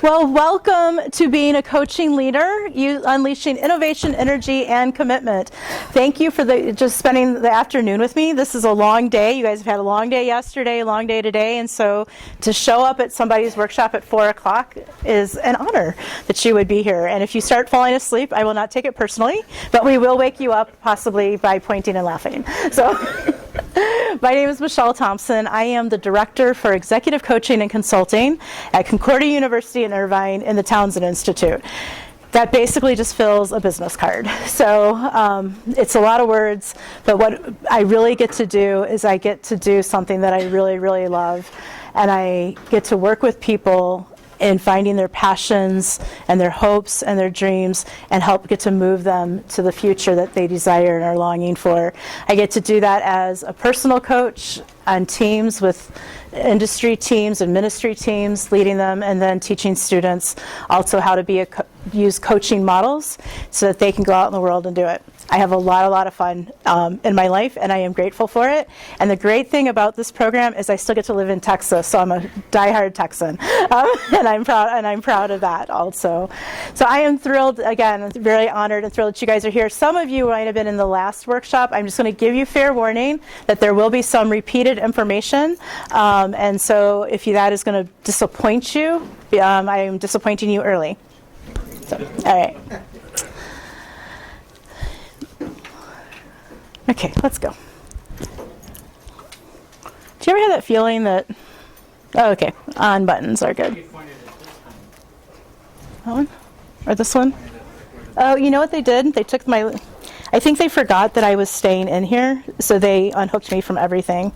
Well, welcome to being a coaching leader, you unleashing innovation, energy, and commitment. Thank you for just spending the afternoon with me. This is a long day. You guys have had a long day yesterday, a long day today, and so to show up at somebody's workshop at 4 o'clock is an honor that you would be here. And if you start falling asleep, I will not take it personally, but we will wake you up possibly by pointing and laughing. So. My name is Michelle Thompson. I am the Director for Executive Coaching and Consulting at Concordia University in Irvine in the Townsend Institute. That basically just fills a business card. So it's a lot of words, but what I really get to do is I get to do something that I really, really love, and I get to work with people in finding their passions and their hopes and their dreams and help get to move them to the future that they desire and are longing for. I get to do that as a personal coach on teams with industry teams and ministry teams, leading them, and then teaching students also how to use coaching models so that they can go out in the world and do it. I have a lot of fun in my life, and I am grateful for it. And the great thing about this program is I still get to live in Texas, so I'm a diehard Texan, and I'm proud of that also. So I am thrilled, again, very honored and thrilled that you guys are here. Some of you might have been in the last workshop. I'm just going to give you fair warning that there will be some repeated information, and so if that is going to disappoint you, I am disappointing you early. So, all right. Okay, let's go. Do you ever have that feeling that, oh, okay, on buttons are good. That one? Or this one? Oh, you know what they did? They took I think they forgot that I was staying in here, so they unhooked me from everything.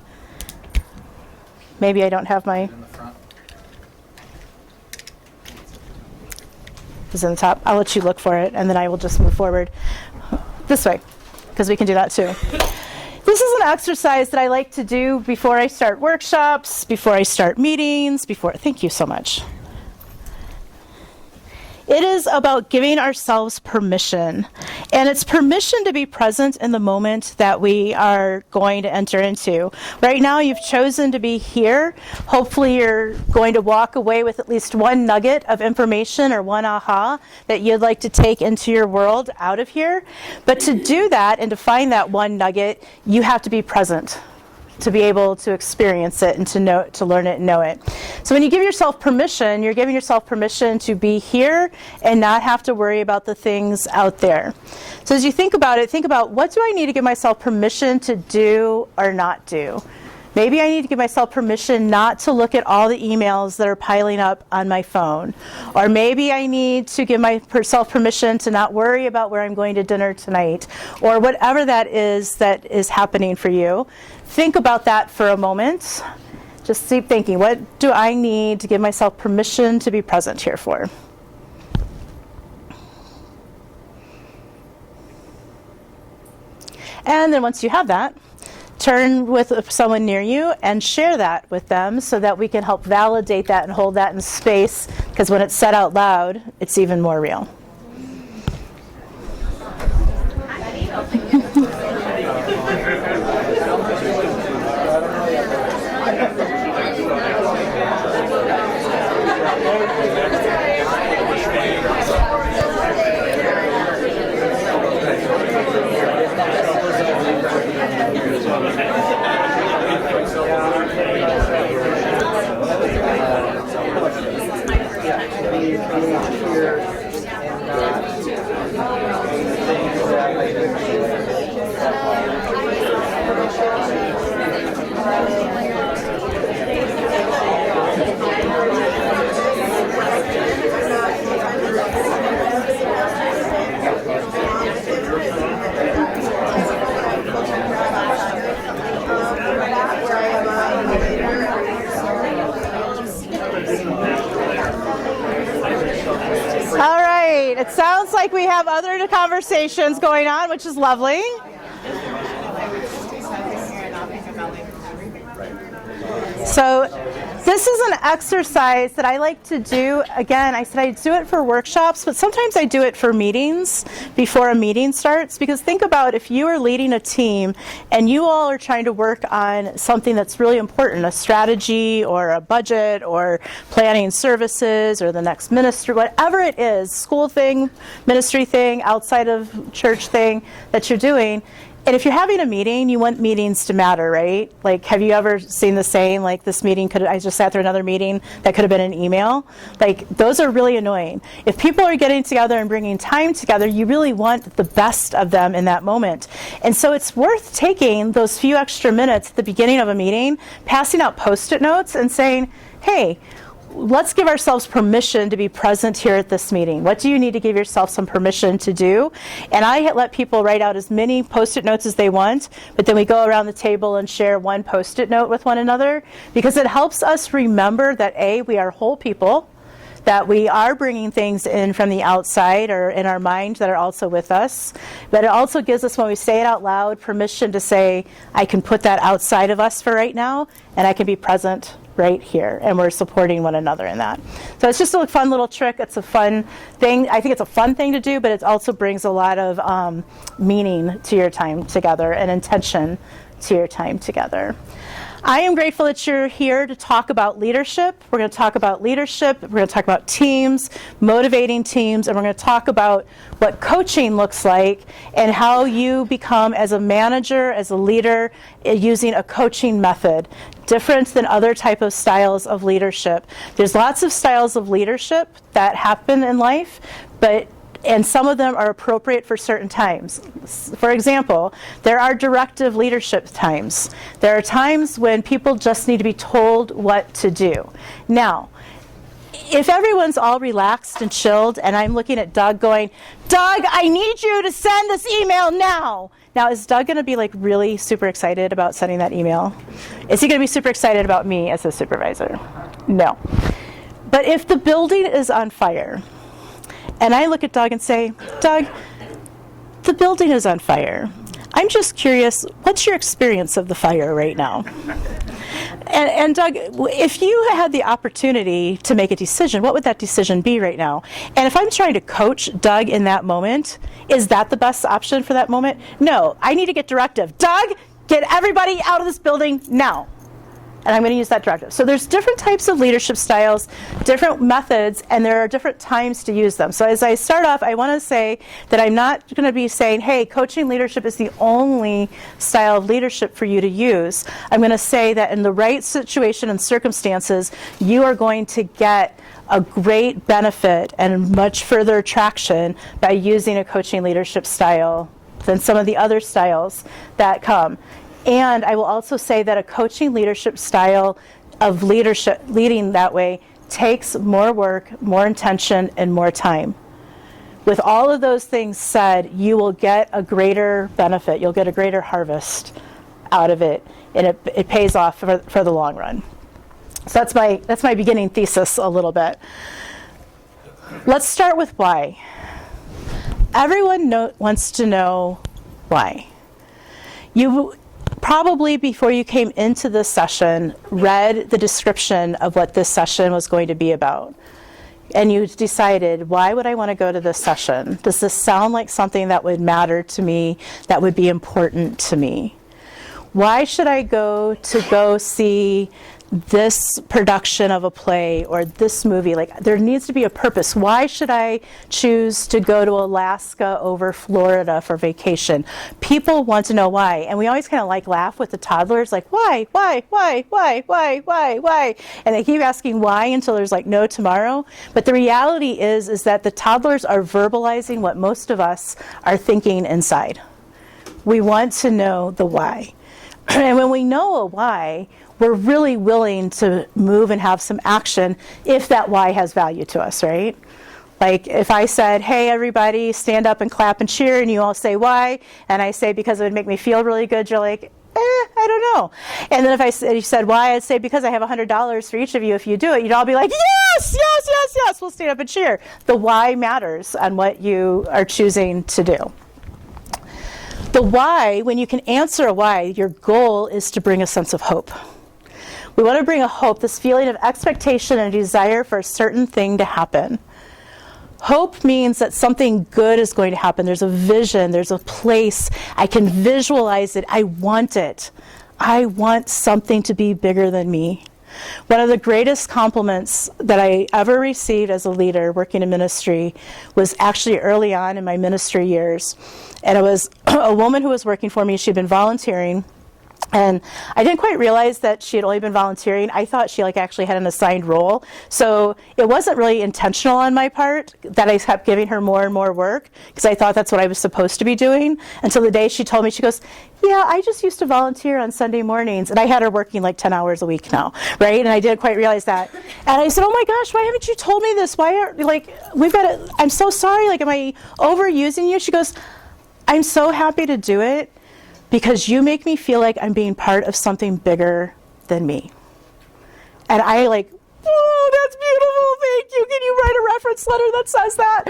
Maybe I don't have my... It's in the top. I'll let you look for it, and then I will just move forward this way, because we can do that too. This is an exercise that I like to do before I start workshops, before I start meetings, thank you so much. It is about giving ourselves permission, and it's permission to be present in the moment that we are going to enter into. Right now, you've chosen to be here. Hopefully, you're going to walk away with at least one nugget of information or one aha that you'd like to take into your world out of here. But to do that and to find that one nugget, you have to be present to be able to experience it and to learn it and know it. So when you give yourself permission, you're giving yourself permission to be here and not have to worry about the things out there. So as you think about it, think about, what do I need to give myself permission to do or not do? Maybe I need to give myself permission not to look at all the emails that are piling up on my phone. Or maybe I need to give myself permission to not worry about where I'm going to dinner tonight. Or whatever that is happening for you. Think about that for a moment. Just keep thinking, what do I need to give myself permission to be present here for? And then once you have that, turn with someone near you and share that with them so that we can help validate that and hold that in space, because when it's said out loud, it's even more real. All right, it sounds like we have other conversations going on, which is lovely. So This is an exercise that I like to do. Again, I said I do it for workshops, but sometimes I do it for meetings before a meeting starts, because think about if you are leading a team and you all are trying to work on something that's really important, a strategy or a budget or planning services or the next ministry, whatever it is, school thing, ministry thing, outside of church thing that you're doing. And if you're having a meeting, you want meetings to matter, right? Like, have you ever seen the saying, like, this meeting I just sat through another meeting that could have been an email? Like, those are really annoying. If people are getting together and bringing time together, you really want the best of them in that moment. And so it's worth taking those few extra minutes at the beginning of a meeting, passing out Post-it notes and saying, hey, let's give ourselves permission to be present here at this meeting. What do you need to give yourself some permission to do? And I let people write out as many Post-it notes as they want, but then we go around the table and share one Post-it note with one another, because it helps us remember that A, we are whole people, that we are bringing things in from the outside or in our mind that are also with us. But it also gives us, when we say it out loud, permission to say, I can put that outside of us for right now, and I can be present right here, and we're supporting one another in that. So it's just a fun little trick. It's a fun thing. I think it's a fun thing to do, but it also brings a lot of meaning to your time together and intention to your time together. I am grateful that you're here to talk about leadership. We're going to talk about leadership. We're going to talk about teams, motivating teams, and we're going to talk about what coaching looks like and how you become, as a manager, as a leader, using a coaching method, different than other type of styles of leadership. There's lots of styles of leadership that happen in life, and some of them are appropriate for certain times. For example, there are directive leadership times. There are times when people just need to be told what to do. Now, if everyone's all relaxed and chilled, and I'm looking at Doug going, Doug, I need you to send this email now. Now, is Doug going to be like really super excited about sending that email? Is he going to be super excited about me as a supervisor? No. But if the building is on fire, and I look at Doug and say, Doug, the building is on fire. I'm just curious, what's your experience of the fire right now? And Doug, if you had the opportunity to make a decision, what would that decision be right now? And if I'm trying to coach Doug in that moment, is that the best option for that moment? No, I need to get directive. Doug, get everybody out of this building now. And I'm going to use that directive. So there's different types of leadership styles, different methods, and there are different times to use them. So as I start off, I want to say that I'm not going to be saying, hey, coaching leadership is the only style of leadership for you to use. I'm going to say that in the right situation and circumstances, you are going to get a great benefit and much further traction by using a coaching leadership style than some of the other styles that come. And I will also say that a coaching leadership style of leadership, leading that way, takes more work, more intention, and more time. With all of those things said, you will get a greater benefit. You'll get a greater harvest out of it, and it pays off for the long run. So that's my beginning thesis a little bit. Let's start with why. Everyone wants to know why. You probably, before you came into this session, read the description of what this session was going to be about. And you decided, why would I want to go to this session? Does this sound like something that would matter to me, that would be important to me? Why should I go see this production of a play or this movie? Like, there needs to be a purpose. Why should I choose to go to Alaska over Florida for vacation? People want to know why. And we always kind of laugh with the toddlers, like, why? And they keep asking why until there's no tomorrow. But the reality is that the toddlers are verbalizing what most of us are thinking inside. We want to know the why. And when we know a why, we're really willing to move and have some action if that why has value to us, right? Like if I said, hey, everybody, stand up and clap and cheer, and you all say why, and I say because it would make me feel really good, you're like, I don't know. And then if you said why, I'd say because I have $100 for each of you if you do it, you'd all be like, yes, we'll stand up and cheer. The why matters on what you are choosing to do. The why, when you can answer a why, your goal is to bring a sense of hope. We want to bring a hope, this feeling of expectation and desire for a certain thing to happen. Hope means that something good is going to happen. There's a vision, there's a place. I can visualize it. I want it. I want something to be bigger than me. One of the greatest compliments that I ever received as a leader working in ministry was actually early on in my ministry years. And it was a woman who was working for me. She'd been volunteering. And I didn't quite realize that she had only been volunteering. I thought she actually had an assigned role. So it wasn't really intentional on my part that I kept giving her more and more work, because I thought that's what I was supposed to be doing, until the day she told me, she goes, yeah, I just used to volunteer on Sunday mornings. And I had her working 10 hours a week now, right? And I didn't quite realize that. And I said, oh my gosh, why haven't you told me this? Why are, we've got to, I'm so sorry. Am I overusing you? She goes, I'm so happy to do it, because you make me feel like I'm being part of something bigger than me. And I oh, that's beautiful, thank you. Can you write a reference letter that says that?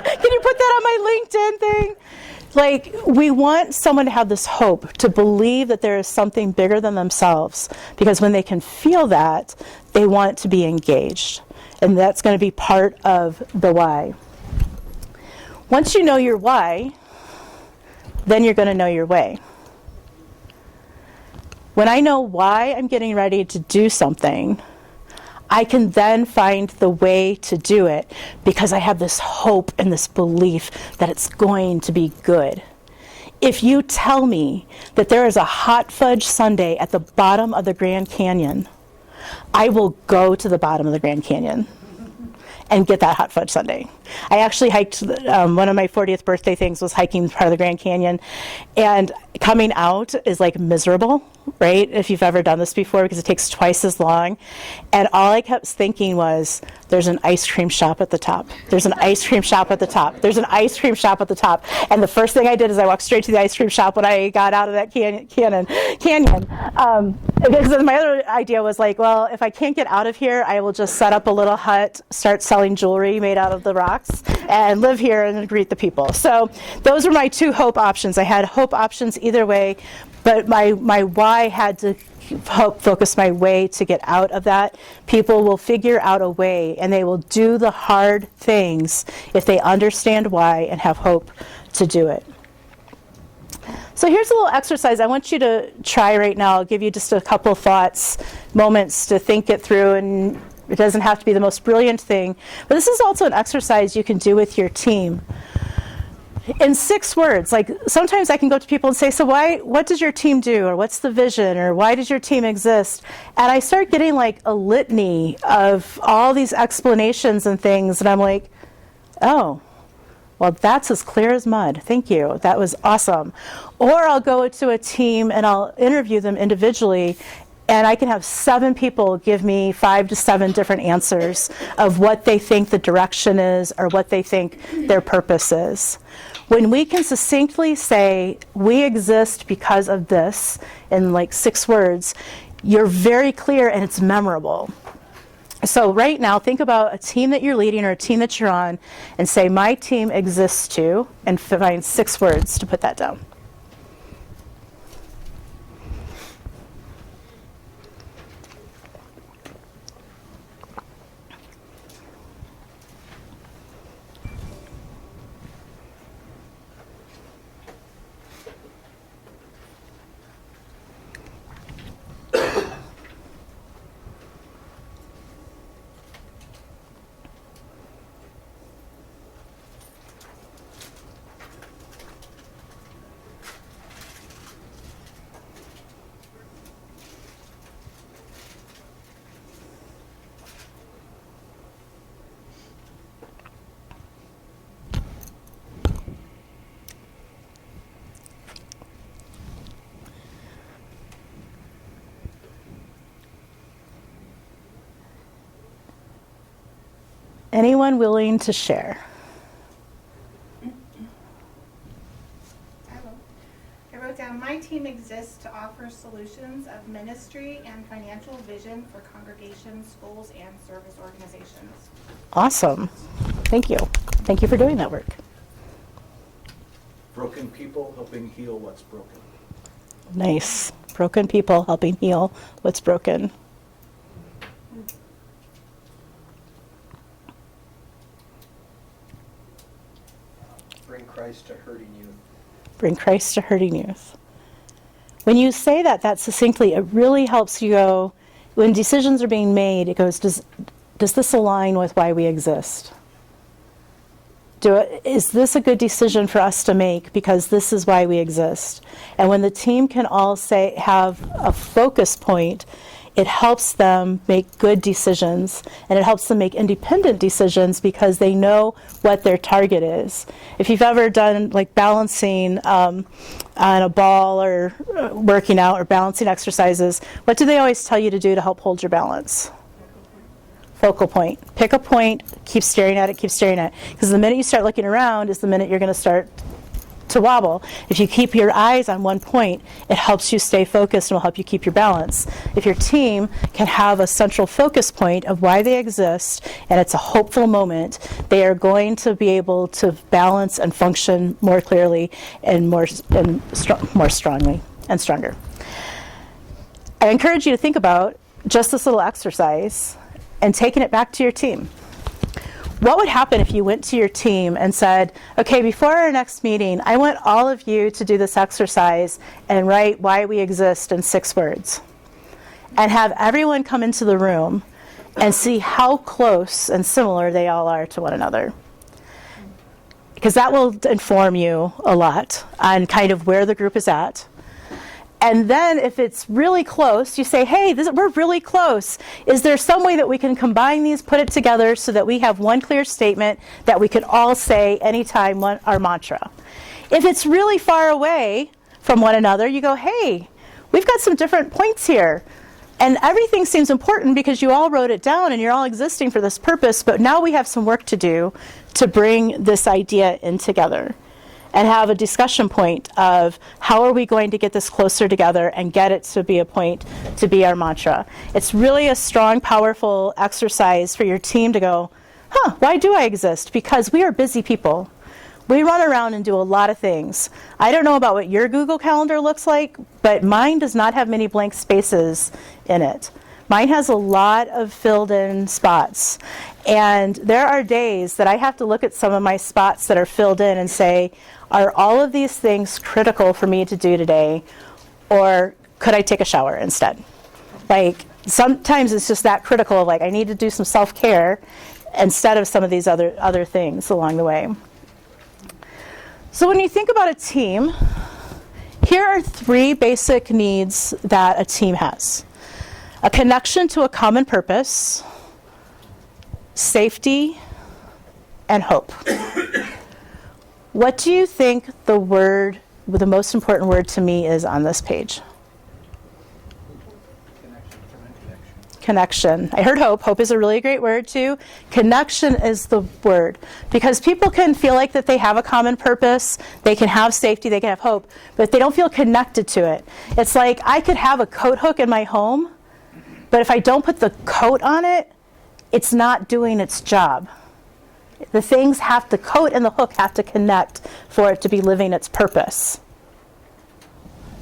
Can you put that on my LinkedIn thing? We want someone to have this hope, to believe that there is something bigger than themselves, because when they can feel that, they want to be engaged. And that's going to be part of the why. Once you know your why, then you're going to know your way. When I know why I'm getting ready to do something, I can then find the way to do it, because I have this hope and this belief that it's going to be good. If you tell me that there is a hot fudge sundae at the bottom of the Grand Canyon, I will go to the bottom of the Grand Canyon and get that hot fudge sundae. I actually hiked, one of my 40th birthday things was hiking part of the Grand Canyon, and coming out is miserable, right? If you've ever done this before, because it takes twice as long. And all I kept thinking was, there's an ice cream shop at the top. There's an ice cream shop at the top. There's an ice cream shop at the top. And the first thing I did is I walked straight to the ice cream shop when I got out of that canyon. Because my other idea was well, if I can't get out of here, I will just set up a little hut, start selling jewelry made out of the rocks, and live here and greet the people. So those were my two hope options. I had hope options either way, but my why had to focus my way to get out of that. People will figure out a way, and they will do the hard things if they understand why and have hope to do it. So here's a little exercise I want you to try right now. I'll give you just a couple thoughts, moments to think it through, and it doesn't have to be the most brilliant thing, but this is also an exercise you can do with your team. In 6 words, sometimes I can go to people and say, so what does your team do? Or what's the vision? Or why does your team exist? And I start getting a litany of all these explanations and things, and I'm like, oh, well, that's as clear as mud. Thank you. That was awesome. Or I'll go to a team and I'll interview them individually, and I can have 7 people give me 5 to 7 different answers of what they think the direction is or what they think their purpose is. When we can succinctly say, we exist because of this, in 6 words, you're very clear and it's memorable. So right now, think about a team that you're leading or a team that you're on, and say, my team exists to, and find 6 words to put that down. Anyone willing to share? I wrote down, my team exists to offer solutions of ministry and financial vision for congregations, schools, and service organizations. Awesome. Thank you. Thank you for doing that work. Broken people helping heal what's broken. Nice. broken people helping heal what's broken. Bring Christ to hurting youth. Bring Christ to hurting youth. When you say that succinctly, it really helps you go, when decisions are being made, it goes, does this align with why we exist? Is this a good decision for us to make because this is why we exist? And when the team can all have a focus point, it helps them make good decisions, and it helps them make independent decisions because they know what their target is. If you've ever done like balancing on a ball or working out or balancing exercises, what do they always tell you to do to help hold your balance? Focal point. Pick a point, keep staring at it, keep staring at it. Because the minute you start looking around is the minute you're going to start to wobble. If you keep your eyes on one point, it helps you stay focused and will help you keep your balance. If your team can have a central focus point of why they exist, and it's a hopeful moment, they are going to be able to balance and function more clearly and more strongly and stronger. I encourage you to think about just this little exercise and taking it back to your team. What would happen if you went to your team and said, okay, before our next meeting, I want all of you to do this exercise and write why we exist in 6 words. And have everyone come into the room and see how close and similar they all are to one another. Because that will inform you a lot on kind of where the group is at. And then if it's really close, you say, hey, we're really close. Is there some way that we can combine these, put it together so that we have one clear statement that we can all say anytime our mantra? If it's really far away from one another, you go, hey, we've got some different points here. And everything seems important because you all wrote it down and you're all existing for this purpose, but now we have some work to do to bring this idea in together. And have a discussion point of how are we going to get this closer together and get it to be a point to be our mantra. It's really a strong, powerful exercise for your team to go, why do I exist? Because we are busy people. We run around and do a lot of things. I don't know about what your Google Calendar looks like, but mine does not have many blank spaces in it. Mine has a lot of filled in spots. And there are days that I have to look at some of my spots that are filled in and say, are all of these things critical for me to do today? Or could I take a shower instead? Like, sometimes it's just that critical of like, I need to do some self-care instead of some of these other things along the way. So when you think about a team, here are 3 basic needs that a team has. A connection to a common purpose, safety, and hope. What do you think the most important word to me is on this page? Connection. I heard hope. Hope is a really great word too. Connection is the word. Because people can feel like that they have a common purpose, they can have safety, they can have hope, but they don't feel connected to it. It's like I could have a coat hook in my home, but if I don't put the coat on it, it's not doing its job. The coat and the hook have to connect for it to be living its purpose.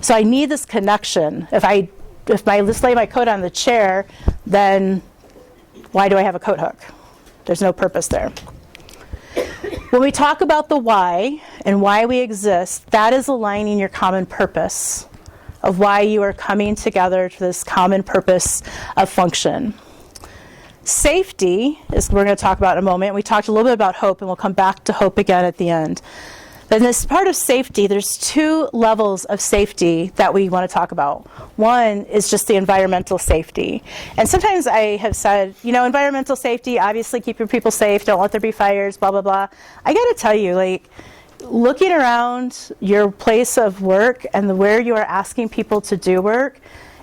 So I need this connection. If I just lay my coat on the chair, then why do I have a coat hook? There's no purpose there. When we talk about the why and why we exist, that is aligning your common purpose of why you are coming together to this common purpose of function. Safety is what we're going to talk about in a moment. We talked a little bit about hope, and we'll come back to hope again at the end. But in this part of safety, there's 2 levels of safety that we want to talk about. One is just the environmental safety. And sometimes I have said, environmental safety, obviously keep your people safe, don't let there be fires, blah, blah, blah. I got to tell you, looking around your place of work and where you are asking people to do work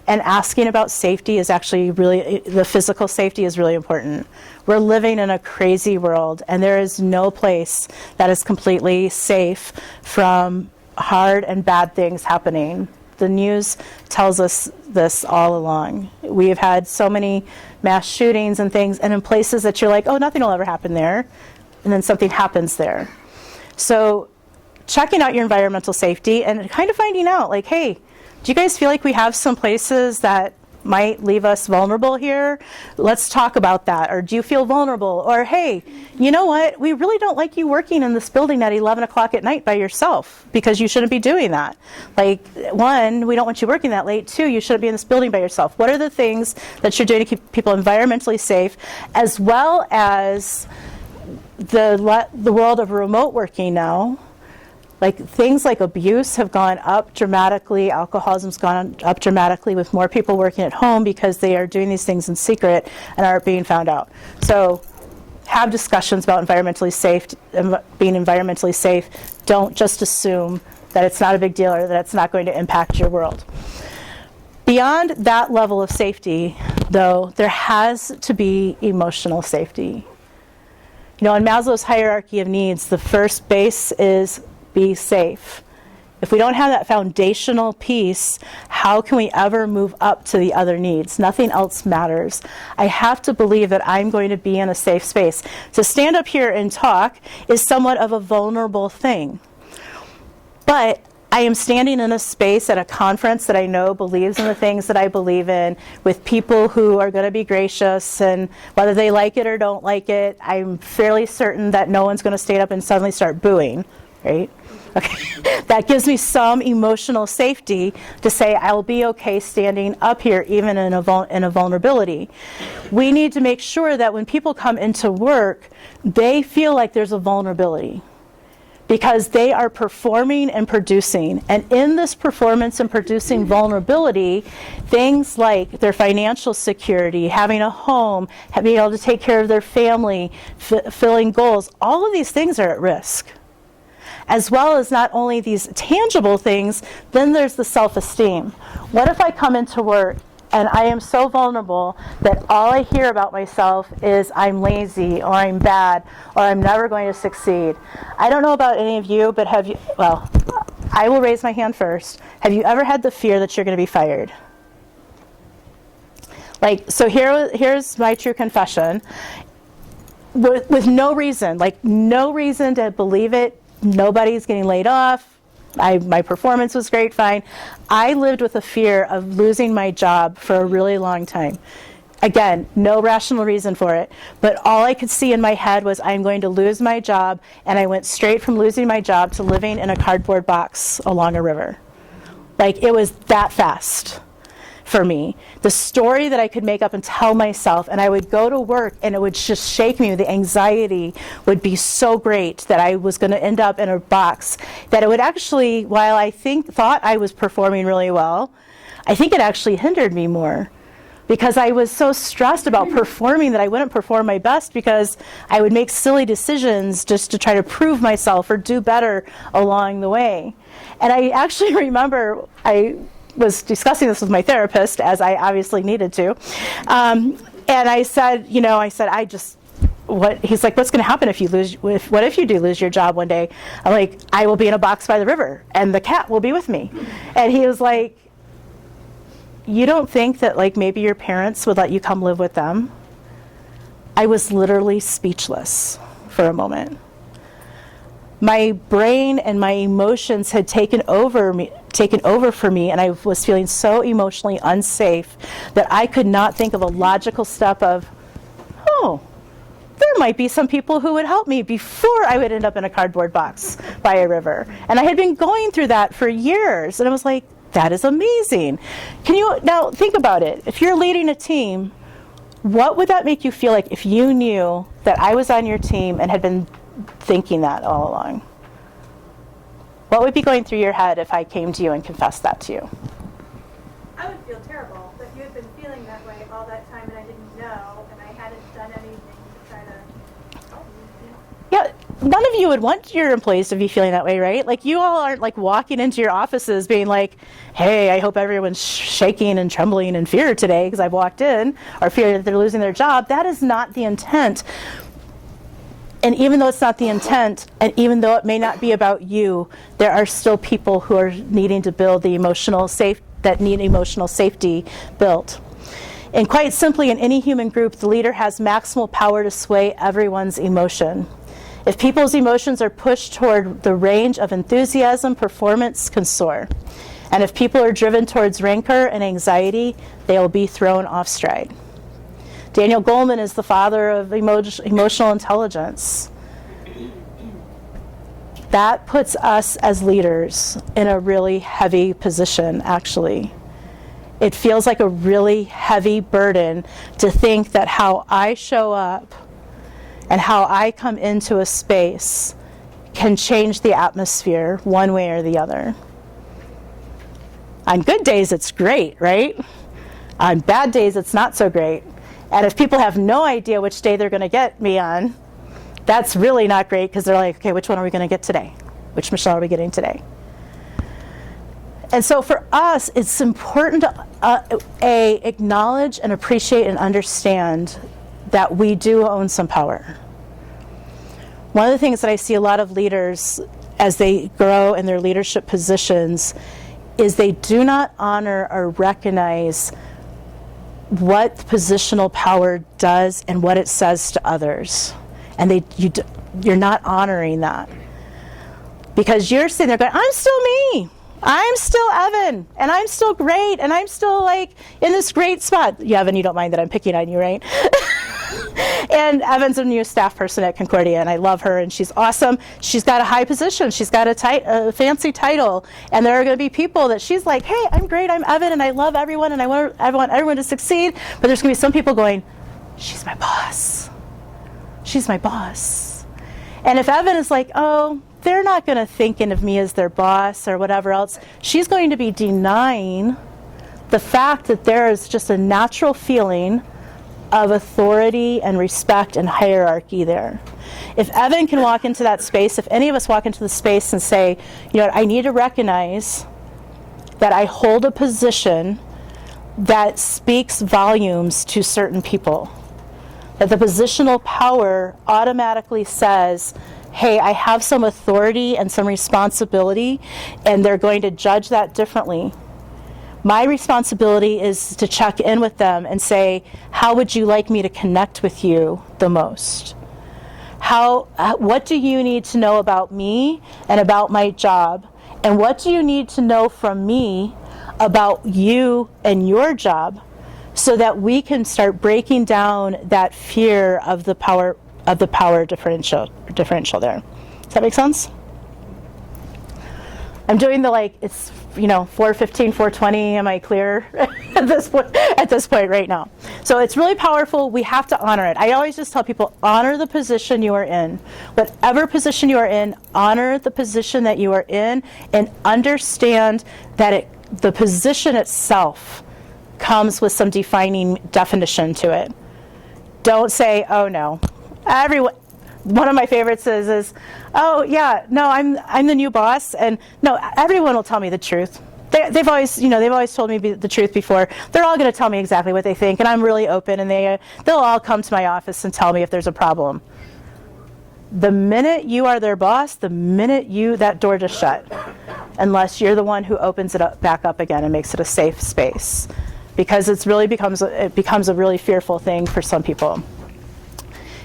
and asking about safety is actually the physical safety is really important. We're living in a crazy world, and there is no place that is completely safe from hard and bad things happening. The news tells us this all along. We have had so many mass shootings and things, and in places that you're like, oh, nothing will ever happen there, and then something happens there. So checking out your environmental safety and kind of finding out, hey, Do you guys feel like we have some places that might leave us vulnerable here? Let's talk about that. Or do you feel vulnerable? Or, hey, you know what? We really don't like you working in this building at 11 o'clock at night by yourself, because you shouldn't be doing that. Like, one, we don't want you working that late. Two, you shouldn't be in this building by yourself. What are the things that you're doing to keep people environmentally safe, as well as the world of remote working now? Like, things like abuse have gone up dramatically, alcoholism's gone up dramatically with more people working at home because they are doing these things in secret and aren't being found out. So have discussions about being environmentally safe. Don't just assume that it's not a big deal or that it's not going to impact your world. Beyond that level of safety, though, there has to be emotional safety. You know, in Maslow's hierarchy of needs, the first base is be safe. If we don't have that foundational piece, how can we ever move up to the other needs? Nothing else matters. I have to believe that I'm going to be in a safe space. To stand up here and talk is somewhat of a vulnerable thing. But I am standing in a space at a conference that I know believes in the things that I believe in, with people who are going to be gracious, and whether they like it or don't like it, I'm fairly certain that no one's going to stand up and suddenly start booing, right? Okay. That gives me some emotional safety to say I'll be okay standing up here even in a vulnerability. We need to make sure that when people come into work, they feel like there's a vulnerability, because they are performing and producing. And in this performance and producing vulnerability, things like their financial security, having a home, being able to take care of their family, fulfilling goals, all of these things are at risk. As well as not only these tangible things, then there's the self-esteem. What if I come into work and I am so vulnerable that all I hear about myself is I'm lazy, or I'm bad, or I'm never going to succeed? I don't know about any of you, but I will raise my hand first. Have you ever had the fear that you're going to be fired? So here's my true confession. With no reason, no reason to believe it. Nobody's getting laid off. My performance was great, fine. I lived with a fear of losing my job for a really long time. Again, no rational reason for it, but all I could see in my head was I'm going to lose my job, and I went straight from losing my job to living in a cardboard box along a river. It was that fast for me. The story that I could make up and tell myself, and I would go to work and it would just shake me. The anxiety would be so great that I was going to end up in a box, that it would actually, while I thought I was performing really well, I think it actually hindered me more, because I was so stressed about performing that I wouldn't perform my best, because I would make silly decisions just to try to prove myself or do better along the way. And I actually remember I was discussing this with my therapist, as I obviously needed to. And I said, he's like, what's going to happen if you lose, what if you do lose your job one day? I'm like, I will be in a box by the river and the cat will be with me. And he was like, you don't think that maybe your parents would let you come live with them? I was literally speechless for a moment. My brain and my emotions had taken over for me, and I was feeling so emotionally unsafe that I could not think of a logical step of, there might be some people who would help me before I would end up in a cardboard box by a river. And I had been going through that for years, and I was like, that is amazing. Now think about it. If you're leading a team, what would that make you feel like if you knew that I was on your team and had been thinking that all along? What would be going through your head if I came to you and confessed that to you? I would feel terrible that you had been feeling that way all that time and I didn't know, and I hadn't done anything to try to help you. Yeah, none of you would want your employees to be feeling that way, right? You all aren't walking into your offices being like, hey, I hope everyone's shaking and trembling in fear today because I've walked in, or fear that they're losing their job. That is not the intent. And even though it's not the intent, and even though it may not be about you, there are still people who are needing to build the that need emotional safety built. And quite simply, in any human group, the leader has maximal power to sway everyone's emotion. If people's emotions are pushed toward the range of enthusiasm, performance can soar. And if people are driven towards rancor and anxiety, they will be thrown off stride. Daniel Goleman is the father of emotional intelligence. That puts us as leaders in a really heavy position, actually. It feels like a really heavy burden to think that how I show up and how I come into a space can change the atmosphere one way or the other. On good days, it's great, right? On bad days, it's not so great. And if people have no idea which day they're going to get me on, that's really not great, because they're like, okay, which one are we going to get today? Which Michelle are we getting today? And so for us, it's important to acknowledge and appreciate and understand that we do own some power. One of the things that I see a lot of leaders as they grow in their leadership positions is they do not honor or recognize what positional power does and what it says to others. And you're not honoring that. Because you're sitting there going, I'm still me. I'm still Evan, and I'm still great, and I'm still like in this great spot. Yeah, Evan, you don't mind that I'm picking on you, right? And Evan's a new staff person at Concordia, and I love her, and she's awesome. She's got a high position. She's got a fancy title, and there are going to be people that she's like, hey, I'm great, I'm Evan, and I love everyone, and I want everyone to succeed. But there's going to be some people going, she's my boss. She's my boss. And if Evan is like, oh, they're not going to think of me as their boss or whatever else, she's going to be denying the fact that there is just a natural feeling of authority and respect and hierarchy there. If Evan can walk into that space, if any of us walk into the space and say, you know what, I need to recognize that I hold a position that speaks volumes to certain people, that the positional power automatically says, hey, I have some authority and some responsibility, and they're going to judge that differently. My responsibility is to check in with them and say, how would you like me to connect with you the most? What do you need to know about me and about my job? And what do you need to know from me about you and your job, so that we can start breaking down that fear of the power differential there. Does that make sense? I'm doing the it's 4:15, 4:20. Am I clear at this point right now? So it's really powerful. We have to honor it. I always just tell people, honor the position you are in. Whatever position you are in, honor the position that you are in, and understand that the position itself comes with some definition to it. Don't say, oh no. One of my favorites is, oh yeah, no, I'm the new boss, and no, everyone will tell me the truth. They've always told me the truth before. They're all going to tell me exactly what they think, and I'm really open, and they'll all come to my office and tell me if there's a problem. The minute you are their boss, that door just shut, unless you're the one who opens it back up again and makes it a safe space, because it becomes a really fearful thing for some people.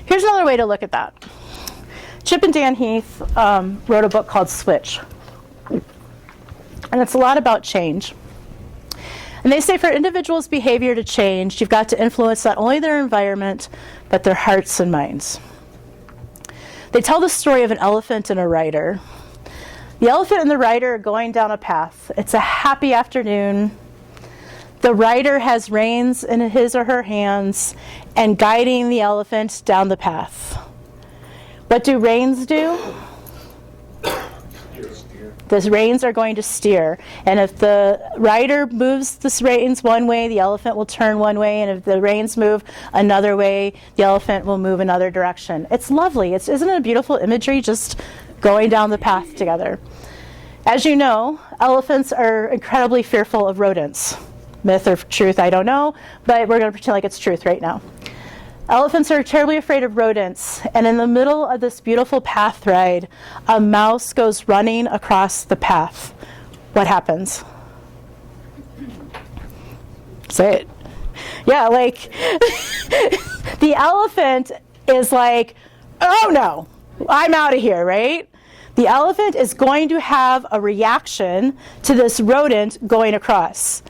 Here's another way to look at that. Chip and Dan Heath wrote a book called Switch. And it's a lot about change. And they say for individuals' behavior to change, you've got to influence not only their environment, but their hearts and minds. They tell the story of an elephant and a rider. The elephant and the rider are going down a path. It's a happy afternoon. The rider has reins in his or her hands and guiding the elephant down the path. What do reins do? The reins are going to steer. And if the rider moves the reins one way, the elephant will turn one way. And if the reins move another way, the elephant will move another direction. It's lovely. Isn't it a beautiful imagery, just going down the path together? As you know, elephants are incredibly fearful of rodents. Myth or truth, I don't know, but we're going to pretend like it's truth right now. Elephants are terribly afraid of rodents, and in the middle of this beautiful path ride, a mouse goes running across the path. What happens? Say it. Yeah, the elephant is like, oh no, I'm out of here, right? The elephant is going to have a reaction to this rodent going across.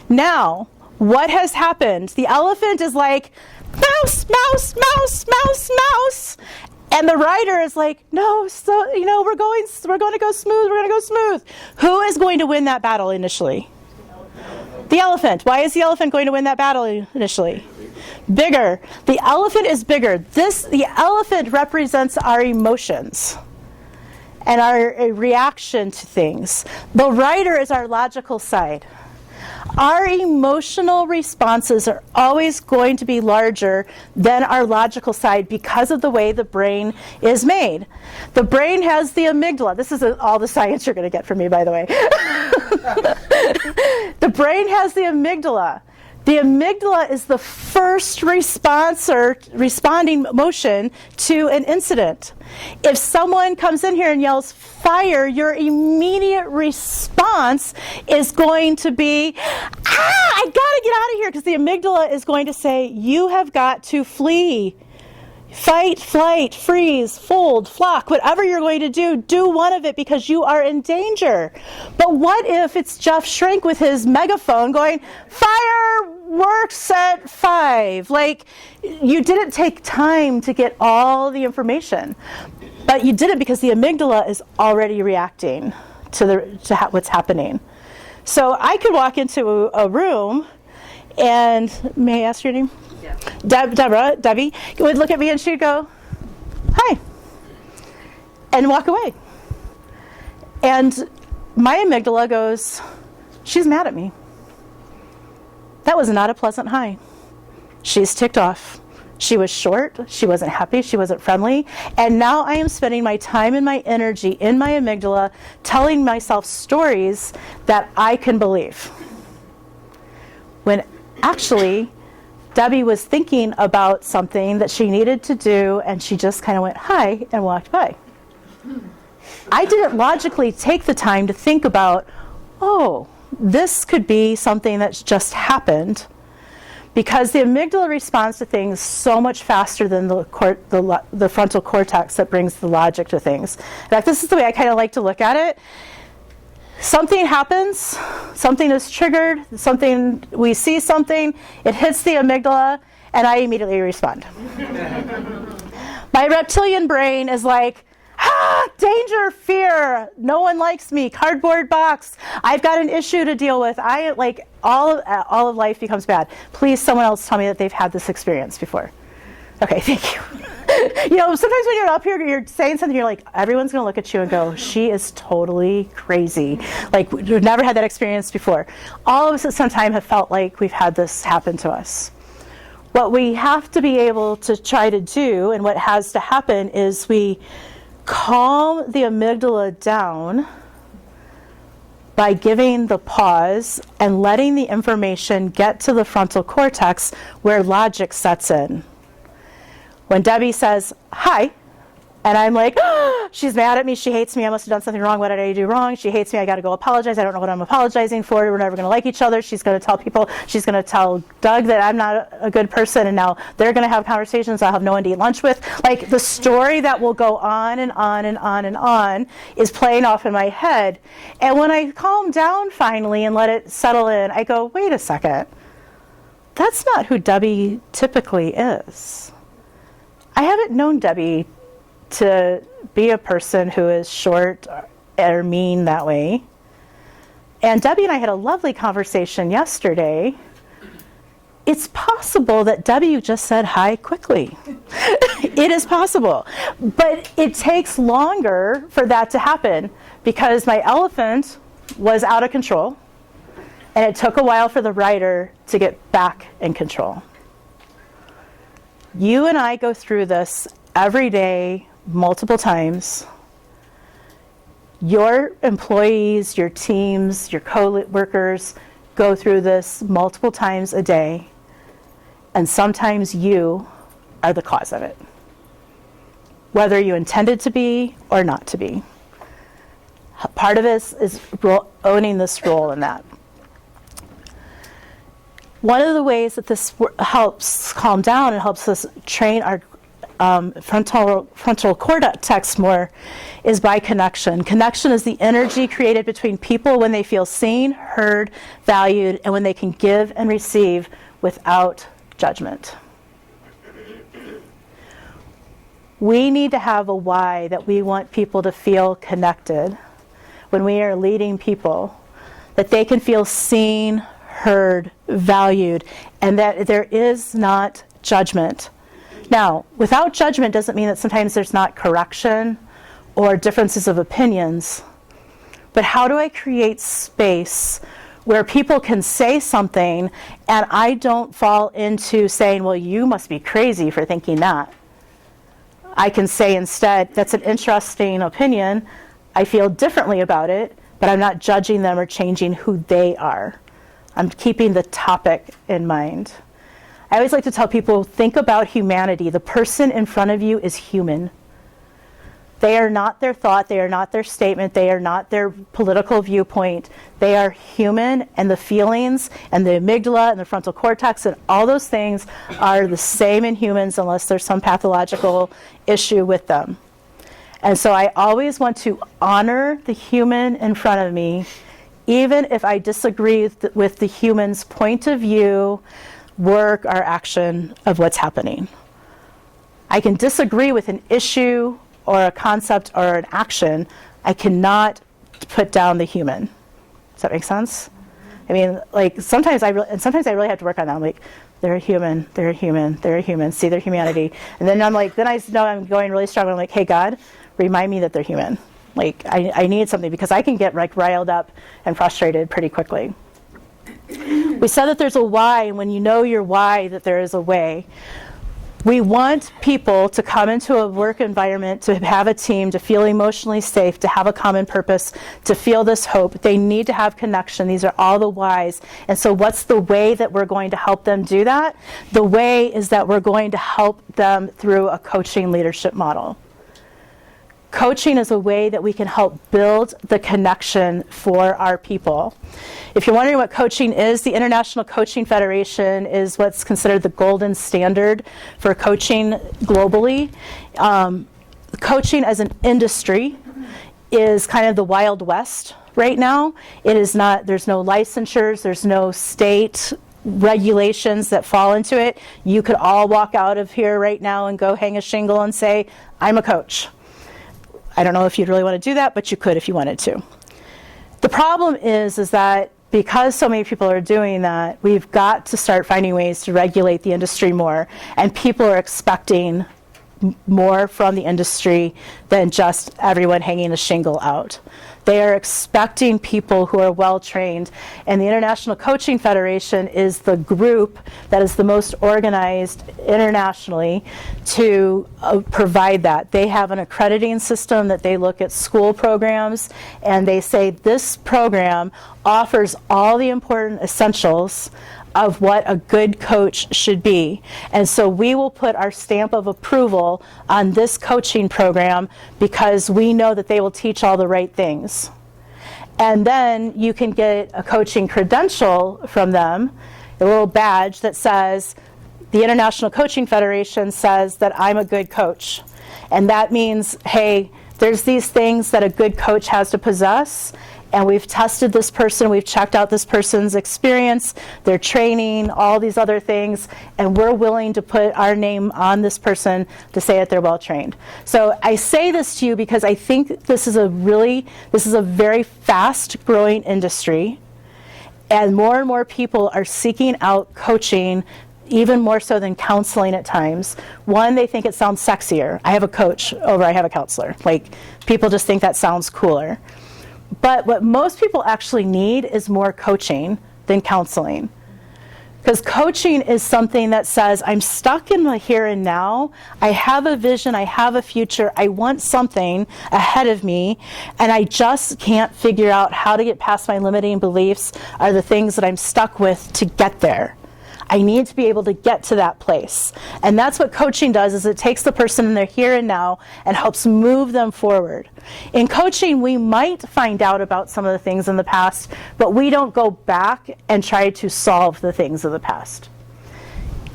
Now, what has happened? The elephant is like, mouse, mouse, mouse, mouse, mouse. And the rider is like, no, so we're going to go smooth. Who is going to win that battle initially? The elephant. Why is the elephant going to win that battle initially? Bigger. The elephant is bigger. The elephant represents our emotions and our reaction to things. The rider is our logical side. Our emotional responses are always going to be larger than our logical side because of the way the brain is made. The brain has the amygdala. This is all the science you're going to get from me, by the way. The brain has the amygdala. The amygdala is the first response or responding motion to an incident. If someone comes in here and yells fire, your immediate response is going to be, I gotta get out of here, because the amygdala is going to say, you have got to flee. Fight, flight, freeze, fold, flock, whatever you're going to do one of it because you are in danger. But what if it's Jeff Shrink with his megaphone going, fireworks at 5? Like, you didn't take time to get all the information, but you did it because the amygdala is already reacting to what's happening. So I could walk into a room and, may I ask your name? Debbie would look at me and she'd go, hi, and walk away. And my amygdala goes, she's mad at me. That was not a pleasant hi. She's ticked off. She was short, she wasn't happy, she wasn't friendly, and now I am spending my time and my energy in my amygdala telling myself stories that I can believe. When actually, Debbie was thinking about something that she needed to do, and she just kind of went, hi, and walked by. I didn't logically take the time to think about, oh, this could be something that's just happened, because the amygdala responds to things so much faster than the frontal cortex that brings the logic to things. In fact, this is the way I kind of like to look at it. Something happens, something is triggered, we see something, it hits the amygdala, and I immediately respond. My reptilian brain is like, danger, fear, no one likes me, cardboard box, I've got an issue to deal with. All of life becomes bad. Please, someone else tell me that they've had this experience before. Okay, thank you. Sometimes when you're up here, you're saying something, you're like, everyone's going to look at you and go, she is totally crazy. Like, we've never had that experience before. All of us at some time have felt like we've had this happen to us. What we have to be able to try to do, and what has to happen, is we calm the amygdala down by giving the pause and letting the information get to the frontal cortex where logic sets in. When Debbie says, hi, and I'm like, she's mad at me, she hates me, I must have done something wrong, what did I do wrong? She hates me, I gotta go apologize, I don't know what I'm apologizing for, we're never gonna like each other, she's gonna tell people, she's gonna tell Doug that I'm not a good person, and now they're gonna have conversations I'll have no one to eat lunch with. Like, the story that will go on and on and on and on is playing off in my head. And when I calm down finally and let it settle in, I go, wait a second, that's not who Debbie typically is. I haven't known Debbie to be a person who is short or mean that way. And Debbie and I had a lovely conversation yesterday. It's possible that Debbie just said hi quickly. It is possible. But it takes longer for that to happen because my elephant was out of control, and it took a while for the rider to get back in control. You and I go through this every day, multiple times. Your employees, your teams, your co-workers go through this multiple times a day, and sometimes you are the cause of it, whether you intended to be or not to be. Part of this is owning this role in that. One of the ways that this helps calm down and helps us train our frontal cortex more is by connection. Connection is the energy created between people when they feel seen, heard, valued, and when they can give and receive without judgment. We need to have a why that we want people to feel connected when we are leading people, that they can feel seen, heard, valued, and that there is not judgment. Now, without judgment doesn't mean that sometimes there's not correction or differences of opinions. But how do I create space where people can say something and I don't fall into saying, well, you must be crazy for thinking that. I can say instead, that's an interesting opinion. I feel differently about it, but I'm not judging them or changing who they are. I'm keeping the topic in mind. I always like to tell people, think about humanity. The person in front of you is human. They are not their thought, they are not their statement, they are not their political viewpoint. They are human, and the feelings and the amygdala and the frontal cortex and all those things are the same in humans unless there's some pathological issue with them. And so I always want to honor the human in front of me, even if I disagree with the human's point of view, work, or action of what's happening. I can disagree with an issue or a concept or an action. I cannot put down the human. Does that make sense? I mean, like sometimes I really have to work on that. I'm like, they're a human, they're a human, they're a human, see their humanity. And then I'm like, then I know I'm going really strong. I'm like, hey God, remind me that they're human. Like I need something because I can get like riled up and frustrated pretty quickly. We said that there's a why, and when you know your why, that there is a way. We want people to come into a work environment, to have a team, to feel emotionally safe, to have a common purpose, to feel this hope. They need to have connection. These are all the whys. And so what's the way that we're going to help them do that? The way is that we're going to help them through a coaching leadership model. Coaching is a way that we can help build the connection for our people. If you're wondering what coaching is, the International Coaching Federation is what's considered the golden standard for coaching globally. Coaching as an industry is kind of the Wild West right now. It is not, there's no licensures, there's no state regulations that fall into it. You could all walk out of here right now and go hang a shingle and say, I'm a coach. I don't know if you'd really want to do that, but you could if you wanted to. The problem is that because so many people are doing that, we've got to start finding ways to regulate the industry more, and people are expecting more from the industry than just everyone hanging a shingle out. They are expecting people who are well trained, and the International Coaching Federation is the group that is the most organized internationally to provide that. They have an accrediting system that they look at school programs, and they say this program offers all the important essentials of what a good coach should be. And so we will put our stamp of approval on this coaching program because we know that they will teach all the right things. And then you can get a coaching credential from them, a little badge that says, the International Coaching Federation says that I'm a good coach. And that means, hey, there's these things that a good coach has to possess, and we've tested this person, we've checked out this person's experience, their training, all these other things, and we're willing to put our name on this person to say that they're well trained. So I say this to you because I think this is a very fast growing industry, and more people are seeking out coaching, even more so than counseling at times. One, they think it sounds sexier. I have a coach over I have a counselor. Like, people just think that sounds cooler. But what most people actually need is more coaching than counseling. Because coaching is something that says, I'm stuck in the here and now, I have a vision, I have a future, I want something ahead of me, and I just can't figure out how to get past my limiting beliefs or the things that I'm stuck with to get there. I need to be able to get to that place. And that's what coaching does, is it takes the person in their here and now and helps move them forward. In coaching, we might find out about some of the things in the past, but we don't go back and try to solve the things of the past.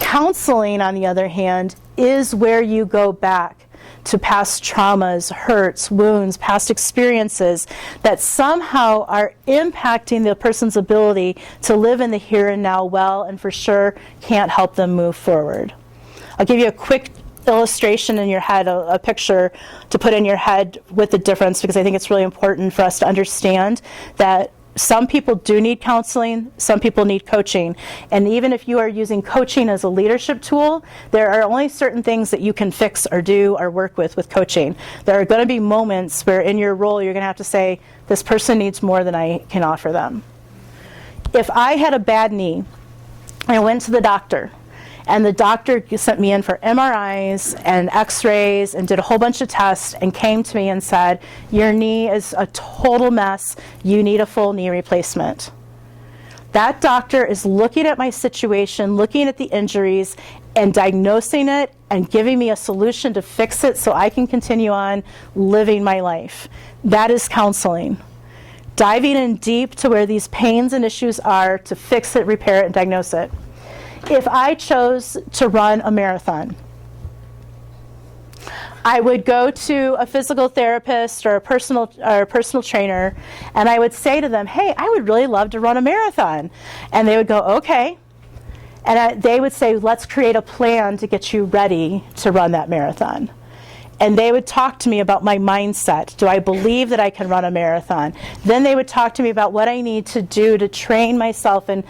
Counseling, on the other hand, is where you go back to past traumas, hurts, wounds, past experiences that somehow are impacting the person's ability to live in the here and now well, and for sure can't help them move forward. I'll give you a quick illustration in your head, a picture to put in your head with the difference, because I think it's really important for us to understand that some people do need counseling, some people need coaching. And even if you are using coaching as a leadership tool, there are only certain things that you can fix or do or work with coaching. There are going to be moments where in your role you're going to have to say, this person needs more than I can offer them. If I had a bad knee, I went to the doctor, and the doctor sent me in for MRIs and x-rays and did a whole bunch of tests and came to me and said, your knee is a total mess, you need a full knee replacement. That doctor is looking at my situation, looking at the injuries, and diagnosing it and giving me a solution to fix it so I can continue on living my life. That is counseling. Diving in deep to where these pains and issues are to fix it, repair it, and diagnose it. If I chose to run a marathon, I would go to a physical therapist or a personal trainer, and I would say to them, hey, I would really love to run a marathon. And they would go, okay. And they would say, let's create a plan to get you ready to run that marathon. And they would talk to me about my mindset. Do I believe that I can run a marathon? Then they would talk to me about what I need to do to train myself and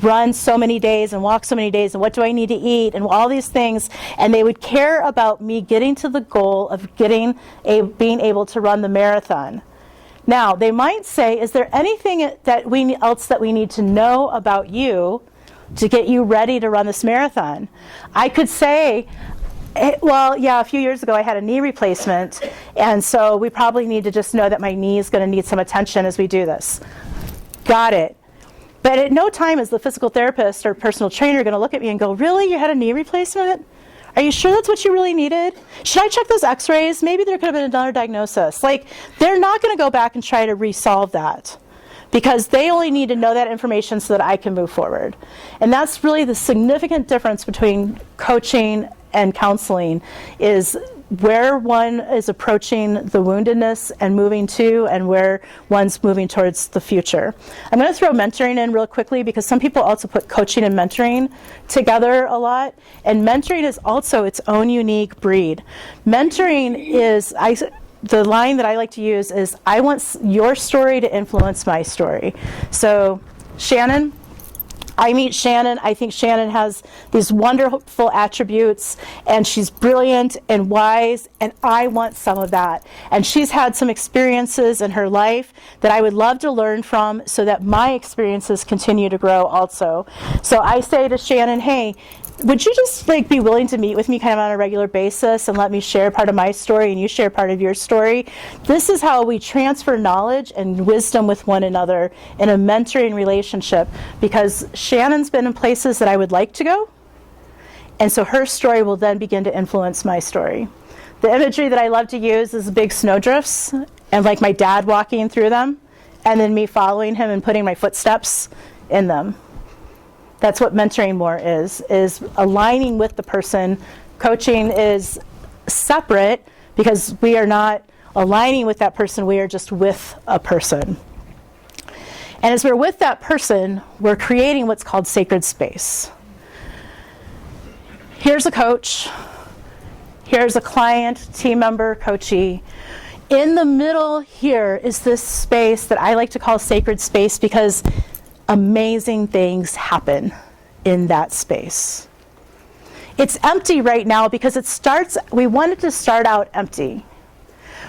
run so many days and walk so many days, and what do I need to eat, and all these things. And they would care about me getting to the goal of being able to run the marathon. Now, they might say, is there anything else that we need to know about you to get you ready to run this marathon? I could say, well, yeah, a few years ago I had a knee replacement, and so we probably need to just know that my knee is going to need some attention as we do this. Got it. But at no time is the physical therapist or personal trainer going to look at me and go, really, you had a knee replacement? Are you sure that's what you really needed? Should I check those x-rays? Maybe there could have been another diagnosis. Like, they're not going to go back and try to resolve that, because they only need to know that information so that I can move forward. And that's really the significant difference between coaching and counseling, is where one is approaching the woundedness and moving to, and where one's moving towards the future. I'm going to throw mentoring in real quickly, because some people also put coaching and mentoring together a lot. And mentoring is also its own unique breed. Mentoring is, the line that I like to use is, I want your story to influence my story. So, Shannon, I meet Shannon. I think Shannon has these wonderful attributes, and she's brilliant and wise, and I want some of that. And she's had some experiences in her life that I would love to learn from, so that my experiences continue to grow also. So I say to Shannon, hey, would you just be willing to meet with me kind of on a regular basis and let me share part of my story and you share part of your story? This is how we transfer knowledge and wisdom with one another in a mentoring relationship, because Shannon's been in places that I would like to go, and so her story will then begin to influence my story. The imagery that I love to use is big snowdrifts, and like my dad walking through them, and then me following him and putting my footsteps in them. That's what mentoring more is aligning with the person. Coaching is separate, because we are not aligning with that person, we are just with a person. And as we're with that person, we're creating what's called sacred space. Here's a coach, here's a client, team member, coachee. In the middle here is this space that I like to call sacred space, because amazing things happen in that space. It's empty right now because we want it to start out empty.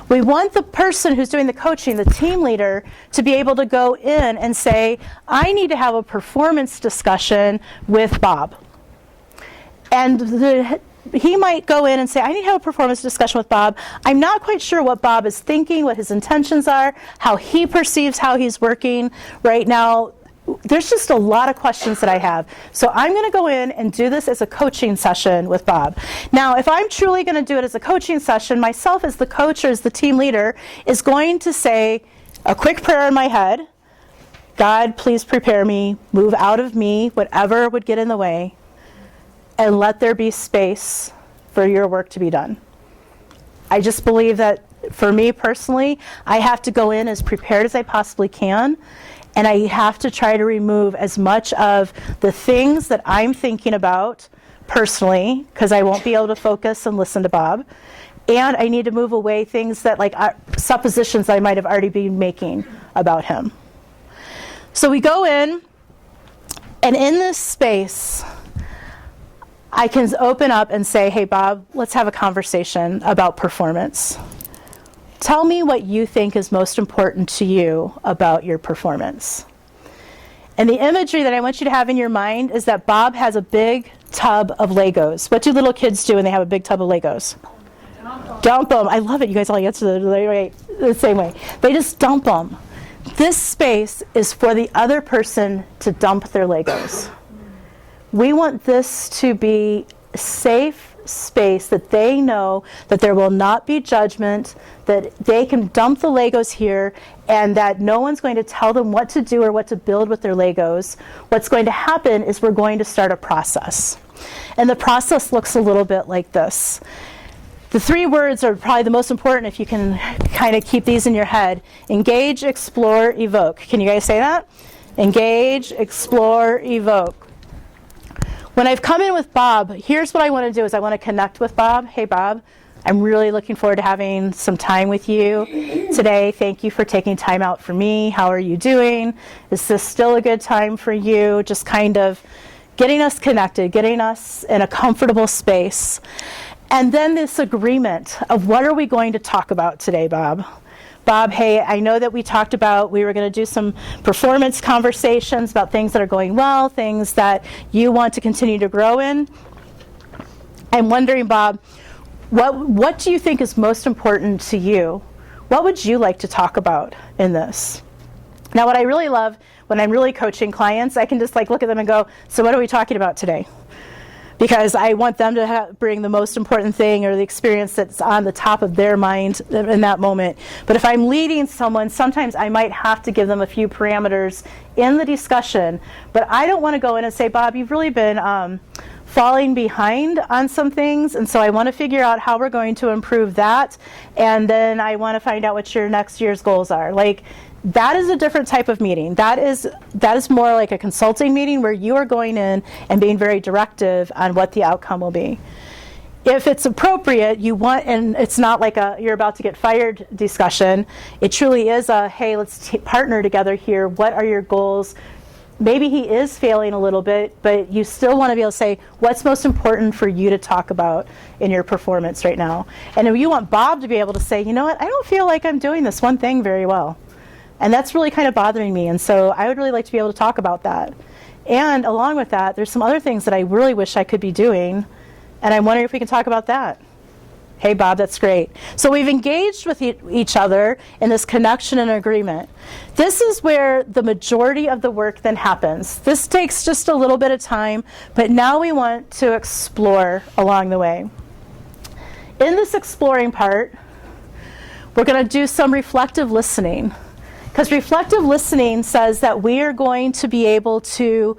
We want the person who's doing the coaching, the team leader, to be able to go in and say, I need to have a performance discussion with Bob. And he might go in and say, I need to have a performance discussion with Bob. I'm not quite sure what Bob is thinking, what his intentions are, how he perceives how he's working right now. There's just a lot of questions that I have. So I'm going to go in and do this as a coaching session with Bob. Now, if I'm truly going to do it as a coaching session, myself as the coach or as the team leader is going to say a quick prayer in my head. God, please prepare me, move out of me, whatever would get in the way, and let there be space for your work to be done. I just believe that for me personally, I have to go in as prepared as I possibly can, and I have to try to remove as much of the things that I'm thinking about personally, because I won't be able to focus and listen to Bob. And I need to move away things that like suppositions I might have already been making about him. So we go in, and in this space, I can open up and say, hey, Bob, let's have a conversation about performance. Tell me what you think is most important to you about your performance. And the imagery that I want you to have in your mind is that Bob has a big tub of Legos. What do little kids do when they have a big tub of Legos? Dump them. I love it. You guys all answer the same way. They just dump them. This space is for the other person to dump their Legos. We want this to be a safe space that they know that there will not be judgment, that they can dump the Legos here, and that no one's going to tell them what to do or what to build with their Legos. What's going to happen is we're going to start a process. And the process looks a little bit like this. The 3 words are probably the most important if you can kind of keep these in your head. Engage, explore, evoke. Can you guys say that? Engage, explore, evoke. When I've come in with Bob, here's what I want to do is I want to connect with Bob. Hey, Bob, I'm really looking forward to having some time with you today. Thank you for taking time out for me. How are you doing? Is this still a good time for you? Just kind of getting us connected, getting us in a comfortable space. And then this agreement of what are we going to talk about today, Bob? Bob, hey, I know that we talked about we were going to do some performance conversations about things that are going well, things that you want to continue to grow in. I'm wondering, Bob, what do you think is most important to you? What would you like to talk about in this? Now, what I really love when I'm really coaching clients, I can just like look at them and go, so what are we talking about today? Because I want them to bring the most important thing or the experience that's on the top of their mind in that moment. But if I'm leading someone, sometimes I might have to give them a few parameters in the discussion. But I don't want to go in and say, Bob, you've really been falling behind on some things, and so I want to figure out how we're going to improve that, and then I want to find out what your next year's goals are. Like, that is a different type of meeting. That is more like a consulting meeting where you are going in and being very directive on what the outcome will be. If it's appropriate, and it's not like a you're about to get fired discussion. It truly is a, hey, let's partner together here. What are your goals? Maybe he is failing a little bit, but you still want to be able to say, what's most important for you to talk about in your performance right now? And if you want Bob to be able to say, you know what, I don't feel like I'm doing this one thing very well. And that's really kind of bothering me, and so I would really like to be able to talk about that. And along with that, there's some other things that I really wish I could be doing, and I'm wondering if we can talk about that. Hey, Bob, that's great. So we've engaged with each other in this connection and agreement. This is where the majority of the work then happens. This takes just a little bit of time, but now we want to explore along the way. In this exploring part, we're going to do some reflective listening. Because reflective listening says that we are going to be able to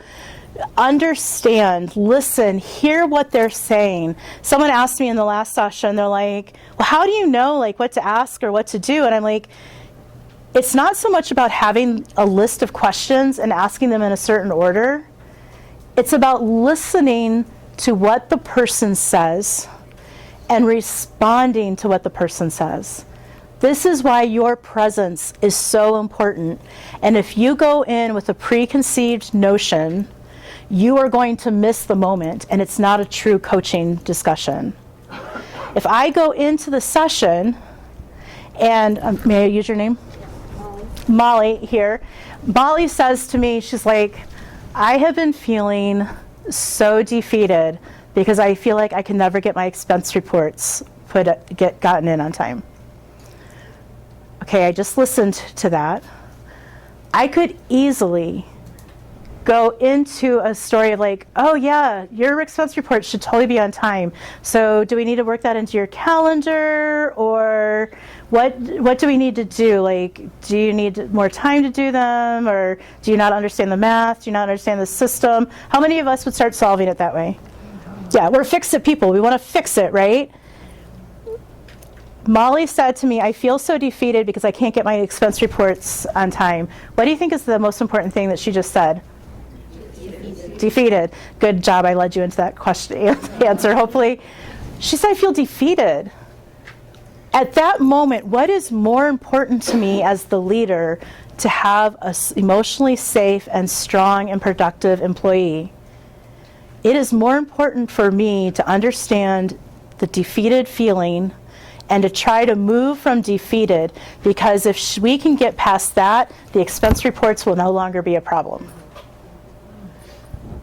understand, listen, hear what they're saying. Someone asked me in the last session, they're like, well, how do you know like what to ask or what to do? And I'm like, it's not so much about having a list of questions and asking them in a certain order. It's about listening to what the person says and responding to what the person says. This is why your presence is so important. And if you go in with a preconceived notion, you are going to miss the moment, and it's not a true coaching discussion. If I go into the session, and may I use your name? Molly here. Molly says to me, she's like, I have been feeling so defeated because I feel like I can never get my expense reports gotten in on time. Okay, I just listened to that. I could easily go into a story of like, oh yeah, your expense report should totally be on time. So do we need to work that into your calendar, or what do we need to do? Like, do you need more time to do them, or do you not understand the math? Do you not understand the system? How many of us would start solving it that way? Yeah, we're fix-it people. We want to fix it, right? Molly said to me, I feel so defeated because I can't get my expense reports on time. What do you think is the most important thing that she just said? Defeated. Good job. I led you into that question answer, hopefully. She said, I feel defeated. At that moment, what is more important to me as the leader to have an emotionally safe and strong and productive employee? It is more important for me to understand the defeated feeling and to try to move from defeated, because if we can get past that, the expense reports will no longer be a problem.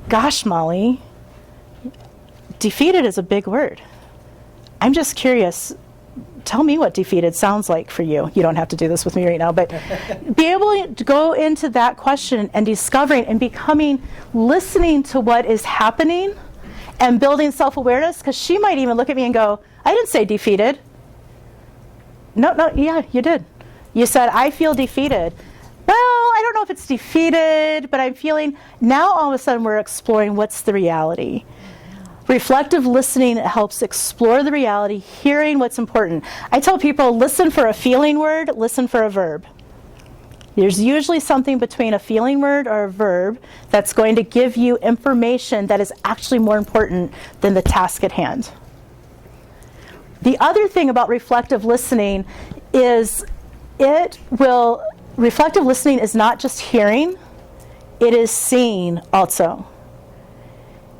Gosh, Molly, defeated is a big word. I'm just curious. Tell me what defeated sounds like for you. You don't have to do this with me right now, but be able to go into that question and discovering and listening to what is happening and building self-awareness, because she might even look at me and go, I didn't say defeated. No, yeah, you did. You said, I feel defeated. Well, I don't know if it's defeated, but I'm feeling, now all of a sudden we're exploring what's the reality. Reflective listening helps explore the reality, hearing what's important. I tell people, listen for a feeling word, listen for a verb. There's usually something between a feeling word or a verb that's going to give you information that is actually more important than the task at hand. The other thing about reflective listening is reflective listening is not just hearing, it is seeing also.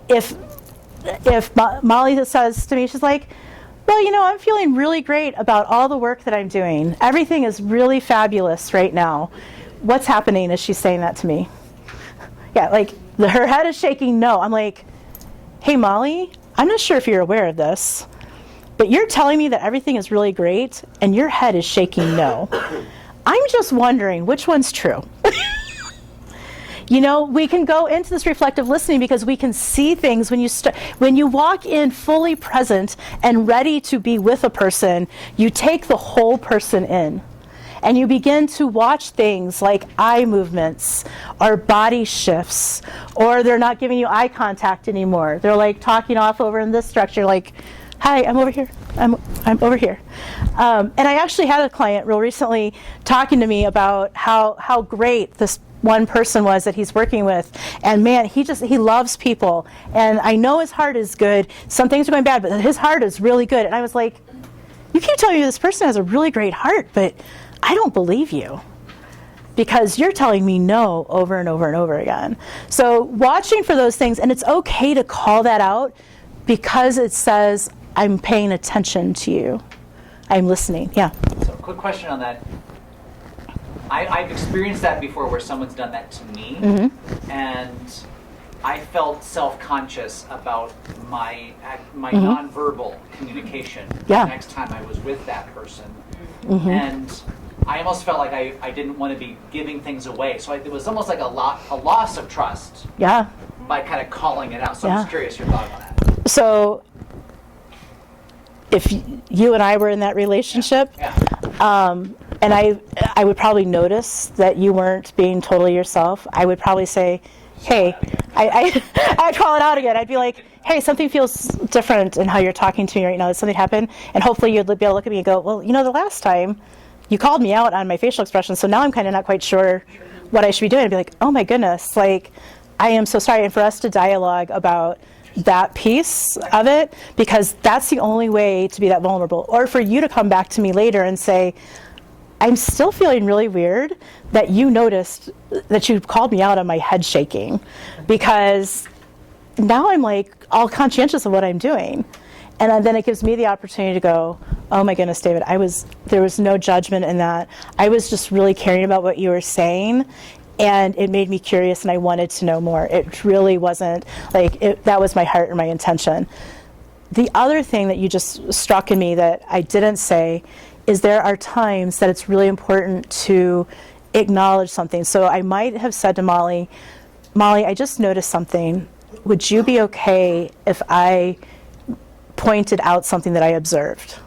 If Molly says to me, she's like, well, I'm feeling really great about all the work that I'm doing. Everything is really fabulous right now. What's happening as she's saying that to me? Yeah, like her head is shaking no. I'm like, hey, Molly, I'm not sure if you're aware of this, but you're telling me that everything is really great and your head is shaking no. I'm just wondering which one's true. We can go into this reflective listening because we can see things when you walk in fully present and ready to be with a person, you take the whole person in. And you begin to watch things like eye movements or body shifts, or they're not giving you eye contact anymore. They're like talking off over in this direction, like, hi, I'm over here. I'm over here. And I actually had a client real recently talking to me about how great this one person was that he's working with, and man, he loves people, and I know his heart is good. Some things are going bad, but his heart is really good. And I was like, you keep telling me this person has a really great heart, but I don't believe you, because you're telling me no over and over and over again. So watching for those things, and it's okay to call that out, because it says, I'm paying attention to you. I'm listening. Yeah. So quick question on that. I've experienced that before, where someone's done that to me, and I felt self-conscious about my nonverbal communication the next time I was with that person, and I almost felt like I didn't want to be giving things away. So it was almost like a loss of trust. Yeah. By kind of calling it out. So I'm just curious your thought on that. So if you and I were in that relationship, and I would probably notice that you weren't being totally yourself, I would probably say, hey, I'd call it out again. I'd be like, hey, something feels different in how you're talking to me right now. Did something happen? And hopefully you'd be able to look at me and go, well, the last time you called me out on my facial expression, so now I'm kind of not quite sure what I should be doing. I'd be like, oh my goodness, like, I am so sorry. And for us to dialogue about that piece of it, because that's the only way to be that vulnerable. Or for you to come back to me later and say, I'm still feeling really weird that you noticed that you called me out on my head shaking, because now I'm like all conscientious of what I'm doing. And then it gives me the opportunity to go, oh my goodness, David, there was no judgment in that. I was just really caring about what you were saying, and it made me curious, and I wanted to know more. It really wasn't like that was my heart and my intention. The other thing that you just struck in me that I didn't say is there are times that it's really important to acknowledge something. So I might have said to Molly, I just noticed something. Would you be okay if I pointed out something that I observed?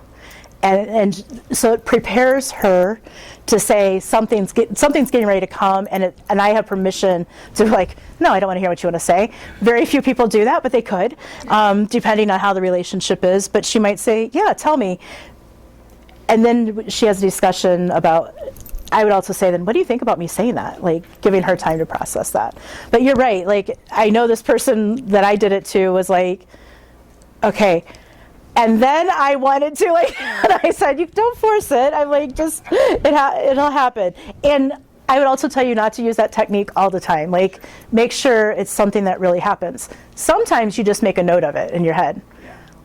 and so it prepares her to say something's getting ready to come, and I have permission to like, no, I don't want to hear what you want to say. Very few people do that, but they could, depending on how the relationship is. But she might say, yeah, tell me. And then she has a discussion about, I would also say, then what do you think about me saying that? Like giving her time to process that. But you're right. Like I know this person that I did it to was like, okay. And then I wanted to like, and I said, you don't force it. I'm like, just, it'll happen. And I would also tell you not to use that technique all the time. Like make sure it's something that really happens. Sometimes you just make a note of it in your head.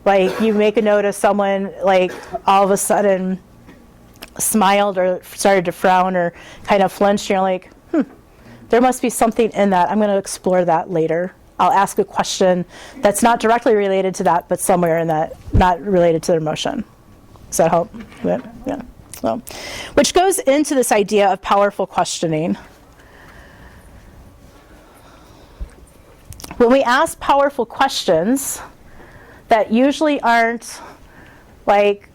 Like you make a note of someone like all of a sudden smiled or started to frown or kind of flinched. You're like, there must be something in that. I'm going to explore that later. I'll ask a question that's not directly related to that, but somewhere in that, not related to their emotion. Does that help? Yeah. So, which goes into this idea of powerful questioning. When we ask powerful questions that usually aren't like,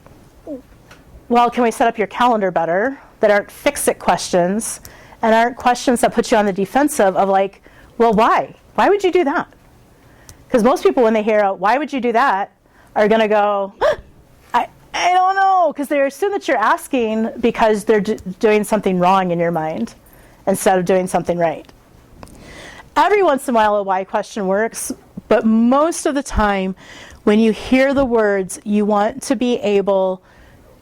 well, can we set up your calendar better? That aren't fix-it questions, and aren't questions that put you on the defensive of like, well, why? Why would you do that? Because most people, when they hear, why would you do that, are going to go, I don't know, because they assume that you're asking because they're doing something wrong in your mind instead of doing something right. Every once in a while, a why question works, but most of the time, when you hear the words, you want to be able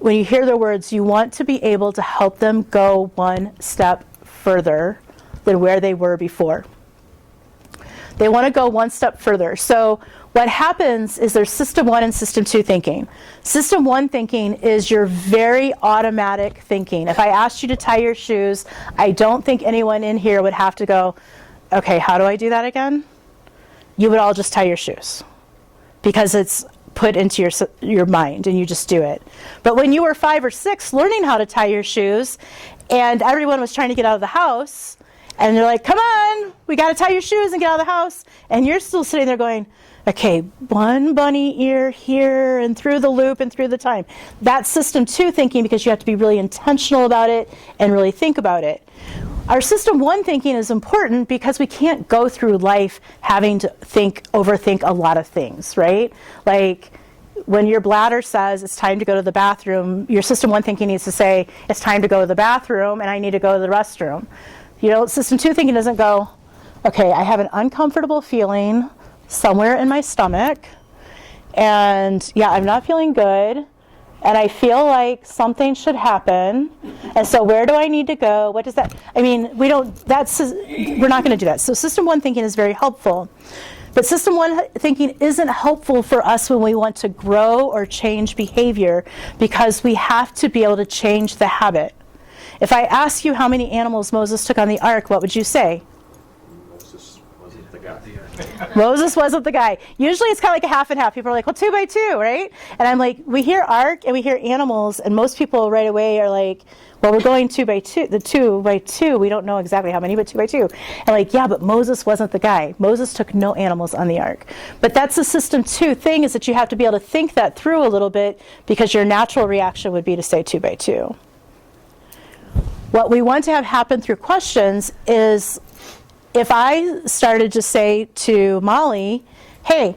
to help them go one step further than where they were before. They want to go one step further. So what happens is there's system 1 and system 2 thinking. System 1 thinking is your very automatic thinking. If I asked you to tie your shoes, I don't think anyone in here would have to go, okay, how do I do that again? You would all just tie your shoes because it's put into your mind and you just do it. But when you were 5 or 6 learning how to tie your shoes and everyone was trying to get out of the house and they're like, come on, we got to tie your shoes and get out of the house. And you're still sitting there going, okay, one bunny ear here and through the loop and through the time. That's system 2 thinking because you have to be really intentional about it and really think about it. Our system 1 thinking is important because we can't go through life having to overthink a lot of things, right? Like when your bladder says it's time to go to the bathroom, your system 1 thinking needs to say it's time to go to the bathroom and I need to go to the restroom. You know, system 2 thinking doesn't go, okay, I have an uncomfortable feeling somewhere in my stomach and yeah, I'm not feeling good. And I feel like something should happen. And so where do I need to go? What does that, I mean, we're not going to do that. So system 1 thinking is very helpful. But system 1 thinking isn't helpful for us when we want to grow or change behavior because we have to be able to change the habit. If I ask you how many animals Moses took on the ark, what would you say? Moses wasn't the guy. Moses wasn't the guy. Usually it's kind of like a half and half. People are like, well, 2 by 2, right? And I'm like, we hear ark and we hear animals, and most people right away are like, well, we're going 2 by 2. The 2 by 2, we don't know exactly how many, but 2 by 2. And like, yeah, but Moses wasn't the guy. Moses took no animals on the ark. But that's the system 2 thing, is that you have to be able to think that through a little bit because your natural reaction would be to say 2 by 2. What we want to have happen through questions is if I started to say to Molly, hey,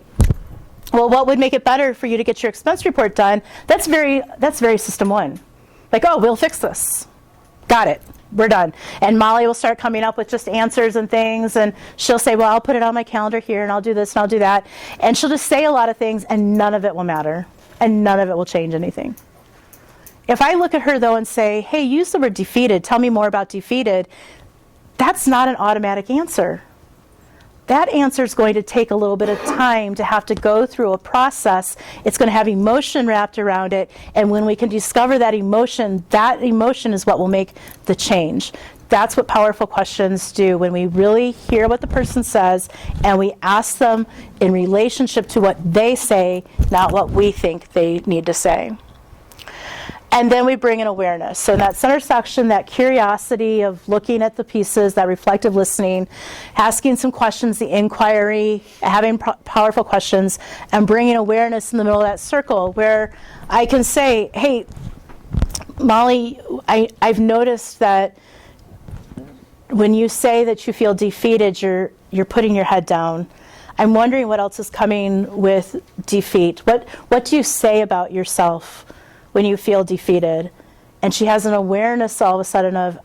well, what would make it better for you to get your expense report done? That's very system 1. Like, oh, we'll fix this. Got it. We're done. And Molly will start coming up with just answers and things, and she'll say, well, I'll put it on my calendar here, and I'll do this, and I'll do that. And she'll just say a lot of things, and none of it will matter, and none of it will change anything. If I look at her, though, and say, hey, use the word defeated, tell me more about defeated, that's not an automatic answer. That answer is going to take a little bit of time to have to go through a process. It's going to have emotion wrapped around it, and when we can discover that emotion is what will make the change. That's what powerful questions do, when we really hear what the person says and we ask them in relationship to what they say, not what we think they need to say. And then we bring in awareness. So in that center section, that curiosity of looking at the pieces, that reflective listening, asking some questions, the inquiry, having powerful questions, and bringing awareness in the middle of that circle where I can say, hey, Molly, I've noticed that when you say that you feel defeated, you're putting your head down. I'm wondering what else is coming with defeat. What do you say about yourself when you feel defeated? And she has an awareness all of a sudden of,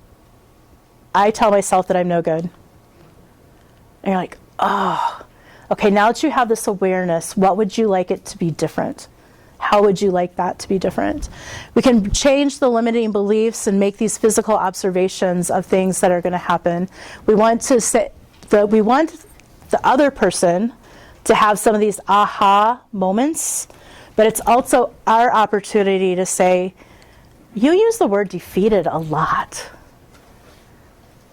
I tell myself that I'm no good. And you're like, oh, okay, now that you have this awareness, what would you like it to be different? How would you like that to be different? We can change the limiting beliefs and make these physical observations of things that are going to happen. We want the other person to have some of these aha moments, but it's also our opportunity to say, you use the word defeated a lot.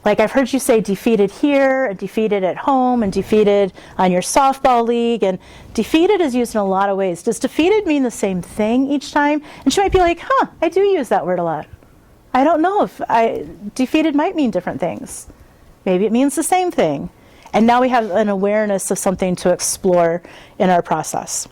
Like I've heard you say defeated here, and defeated at home, and defeated on your softball league, and defeated is used in a lot of ways. Does defeated mean the same thing each time? And she might be like, I do use that word a lot. I don't know if defeated might mean different things. Maybe it means the same thing. And now we have an awareness of something to explore in our process.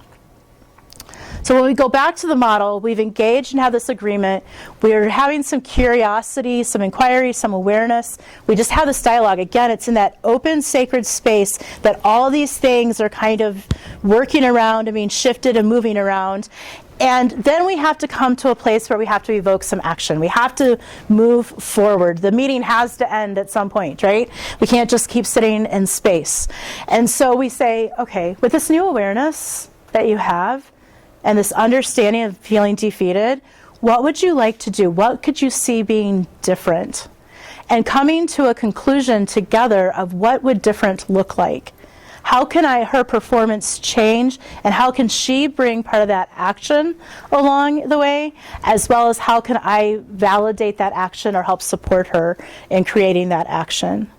So when we go back to the model, we've engaged and have this agreement. We're having some curiosity, some inquiry, some awareness. We just have this dialogue. Again, it's in that open, sacred space that all these things are kind of working around and being shifted and moving around. And then we have to come to a place where we have to evoke some action. We have to move forward. The meeting has to end at some point, right? We can't just keep sitting in space. And so we say, okay, with this new awareness that you have, and this understanding of feeling defeated, what would you like to do? What could you see being different? And coming to a conclusion together of what would different look like. How can her performance change, and how can she bring part of that action along the way, as well as how can I validate that action or help support her in creating that action?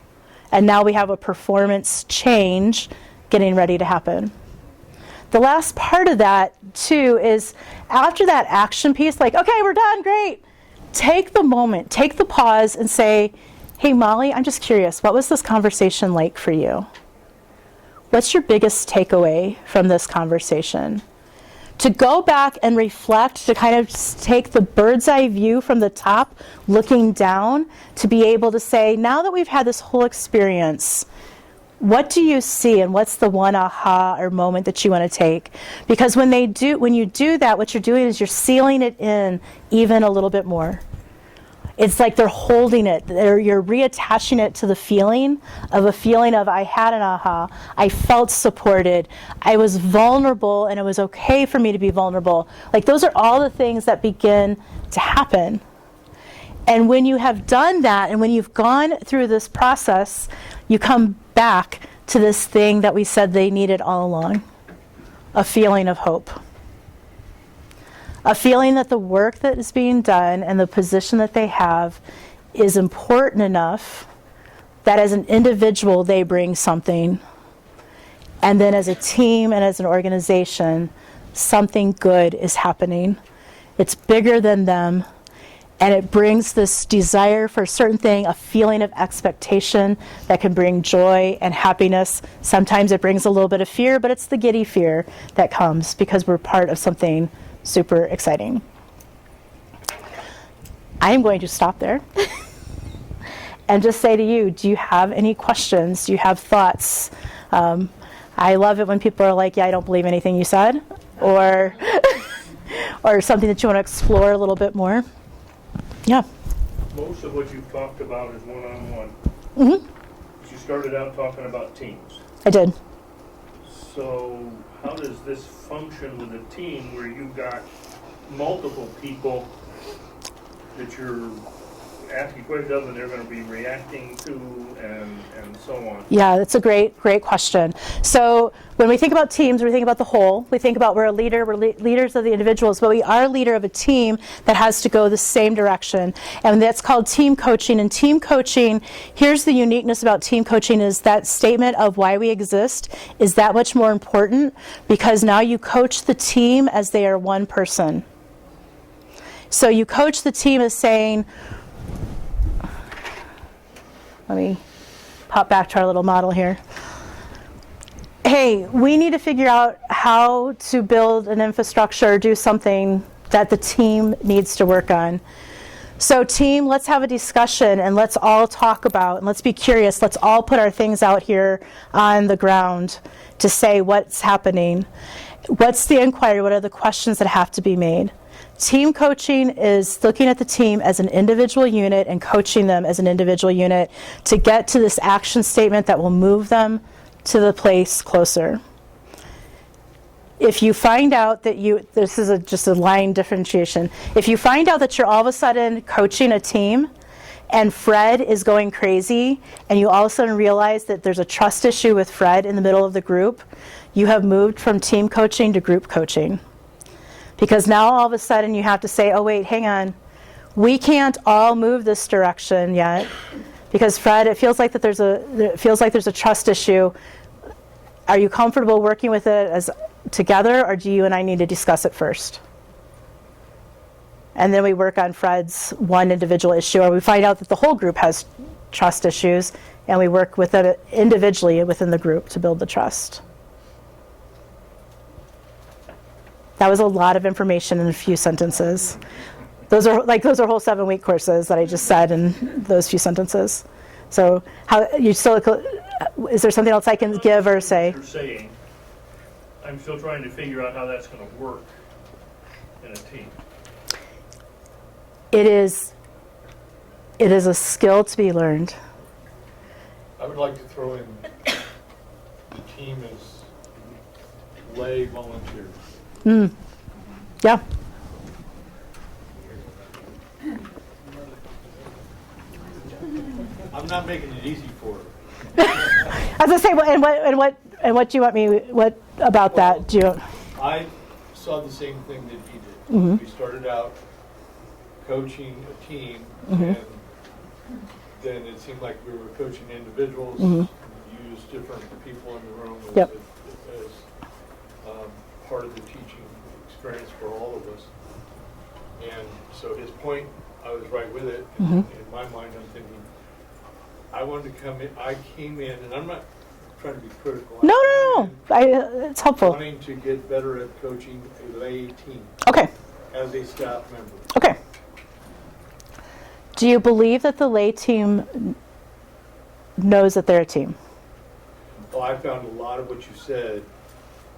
And now we have a performance change getting ready to happen. The last part of that, too, is after that action piece, like, okay, we're done, great. Take the moment, take the pause and say, hey, Molly, I'm just curious, what was this conversation like for you? What's your biggest takeaway from this conversation? To go back and reflect, to kind of take the bird's eye view from the top, looking down, to be able to say, now that we've had this whole experience, what do you see, and what's the one aha or moment that you want to take? Because when you do that, what you're doing is you're sealing it in even a little bit more. It's like they're holding it. You're reattaching it to the feeling of I had an aha. I felt supported. I was vulnerable, and it was okay for me to be vulnerable. Like those are all the things that begin to happen. And when you have done that, and when you've gone through this process, you come back to this thing that we said they needed all along, a feeling of hope. A feeling that the work that is being done and the position that they have is important enough that as an individual they bring something, and then as a team and as an organization, something good is happening. It's bigger than them. And it brings this desire for a certain thing, a feeling of expectation that can bring joy and happiness. Sometimes it brings a little bit of fear, but it's the giddy fear that comes because we're part of something super exciting. I am going to stop there and just say to you, do you have any questions? Do you have thoughts? I love it when people are like, yeah, I don't believe anything you said, or something that you want to explore a little bit more. Yeah. Most of what you've talked about is one-on-one. Mm-hmm. You started out talking about teams. I did. So how does this function with a team where you've got multiple people that you're asking questions of and they're going to be reacting to and so on? Yeah, that's a great question. So when we think about teams, we think about the whole. We think about we're a leader, we're leaders of the individuals, but we are a leader of a team that has to go the same direction. And that's called team coaching. And team coaching, here's the uniqueness about team coaching, is that statement of why we exist is that much more important, because now you coach the team as they are one person. So you coach the team as saying, let me pop back to our little model here. Hey, we need to figure out how to build an infrastructure, do something that the team needs to work on. So team, let's have a discussion and let's all talk about, and let's be curious, let's all put our things out here on the ground to say what's happening. What's the inquiry? What are the questions that have to be made? Team coaching is looking at the team as an individual unit and coaching them as an individual unit to get to this action statement that will move them to the place closer. If you find out that this is just a line differentiation. If you find out that you're all of a sudden coaching a team and Fred is going crazy and you all of a sudden realize that there's a trust issue with Fred in the middle of the group, you have moved from team coaching to group coaching. Because now all of a sudden you have to say, oh wait, hang on. We can't all move this direction yet because Fred, it feels like there's a trust issue. Are you comfortable working with it as together, or do you and I need to discuss it first? And then we work on Fred's one individual issue, or we find out that the whole group has trust issues, and we work with it individually within the group to build the trust. That was a lot of information in a few sentences. Those are whole 7-week courses that I just said in those few sentences. So is there something else I can give or say? You're saying, I'm still trying to figure out how that's going to work in a team. It is a skill to be learned. I would like to throw in the team as lay volunteers. Yeah. I'm not making it easy for her. As I say, and what do you want me? What about that? Do you? I saw the same thing that he did. Mm-hmm. We started out coaching a team, Mm-hmm. and then it seemed like we were coaching individuals. Mm-hmm. Use different people in the room as, Yep. as part of the teaching experience for all of us. And so his point, I was right with it. Mm-hmm. In my mind, I'm thinking, I wanted to come in. I came in, and I'm not trying to be critical. No. It's helpful. Wanting to get better at coaching a lay team Okay. as a staff member. Okay. Do you believe that the lay team knows that they're a team? Well, I found a lot of what you said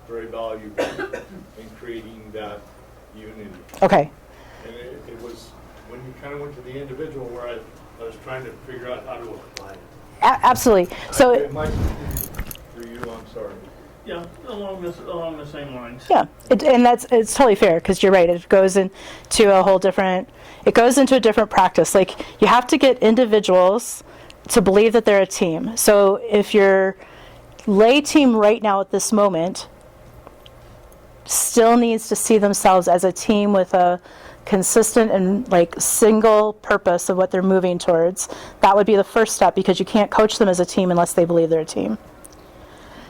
very valuable in creating that unity. Okay. And it was when you kind of went to the individual where I was trying to figure out how to apply it. Absolutely. So. It might for you, I'm sorry. Yeah, along the same lines. Yeah, and it's totally fair because you're right. It goes into a different practice. Like you have to get individuals to believe that they're a team. So if your lay team right now at this moment still needs to see themselves as a team with a consistent and single purpose of what they're moving towards, that would be the first step because you can't coach them as a team unless they believe they're a team.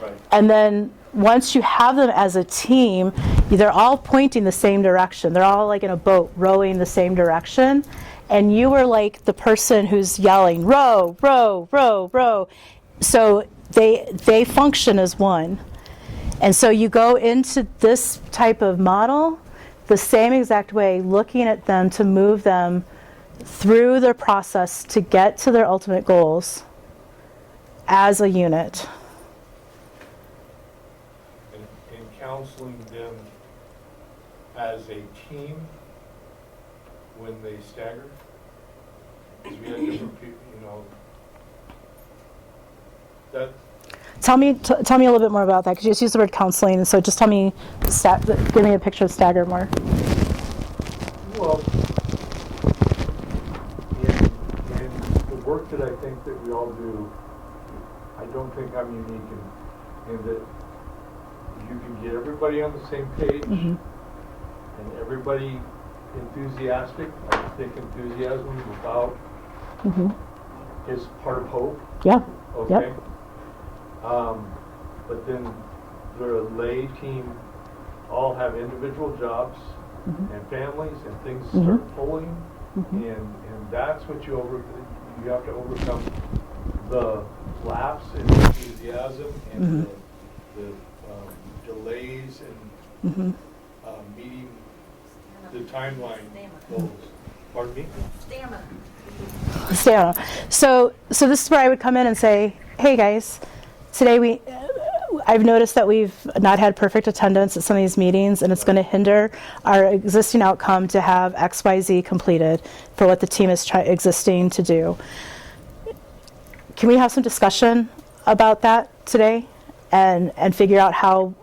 Right. And then once you have them as a team, they're all pointing the same direction. They're all like in a boat rowing the same direction. And you are like the person who's yelling, row, row, row, row. So they function as one. And so you go into this type of model the same exact way, looking at them to move them through their process to get to their ultimate goals as a unit. And counseling them as a team when they stagger. Because we had different people, that. Tell me a little bit more about that, because you just used the word counseling. So just tell me, give me a picture of stagger more. Well, in the work that I think that we all do, I don't think I'm unique in that you can get everybody on the same page and everybody enthusiastic. I think enthusiasm without is part of hope. Yeah. Okay. Yep. But then the lay team all have individual jobs and families and things start pulling, and that's what you have to overcome the lapse in enthusiasm and the delays and meeting the timeline goals. Pardon me? So this is where I would come in and say, hey guys, today I've noticed that we've not had perfect attendance at some of these meetings, and it's going to hinder our existing outcome to have XYZ completed for what the team is existing to do. Can we have some discussion about that today and figure out how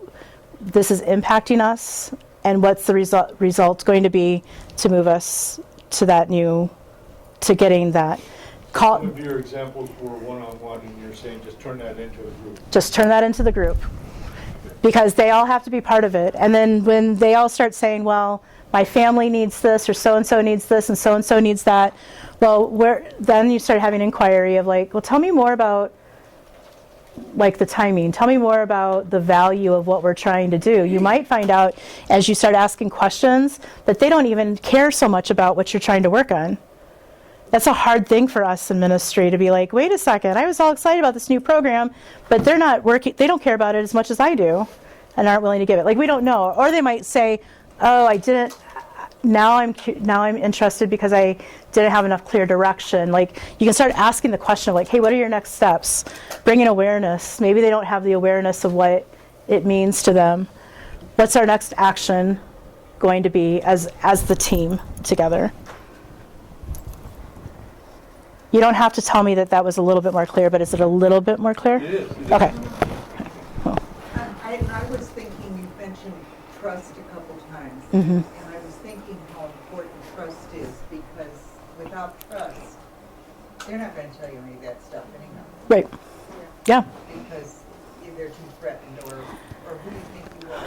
this is impacting us and what's the result going to be to move us to getting that call? Some of your examples were one-on-one, and you're saying just turn that into a group. Just turn that into the group, because they all have to be part of it. And then when they all start saying, well, my family needs this, or so-and-so needs this, and so-and-so needs that, well, then you start having inquiry of like, well, tell me more about like the timing. Tell me more about the value of what we're trying to do. You might find out as you start asking questions that they don't even care so much about what you're trying to work on. That's a hard thing for us in ministry, to be like, wait a second, I was all excited about this new program, but they don't care about it as much as I do and aren't willing to give it. Like, we don't know. Or they might say, oh, I didn't, now I'm interested because I didn't have enough clear direction. Like, you can start asking the question of like, hey, what are your next steps? Bring in awareness. Maybe they don't have the awareness of what it means to them. What's our next action going to be as the team together? You don't have to tell me that was a little bit more clear, but is it a little bit more clear? It is. Okay. I was thinking, you mentioned trust a couple times, Mm-hmm. and I was thinking how important trust is, because without trust, they're not going to tell you any of that stuff anyhow, Right. Yeah. because they're too threatened, or who do you think you are,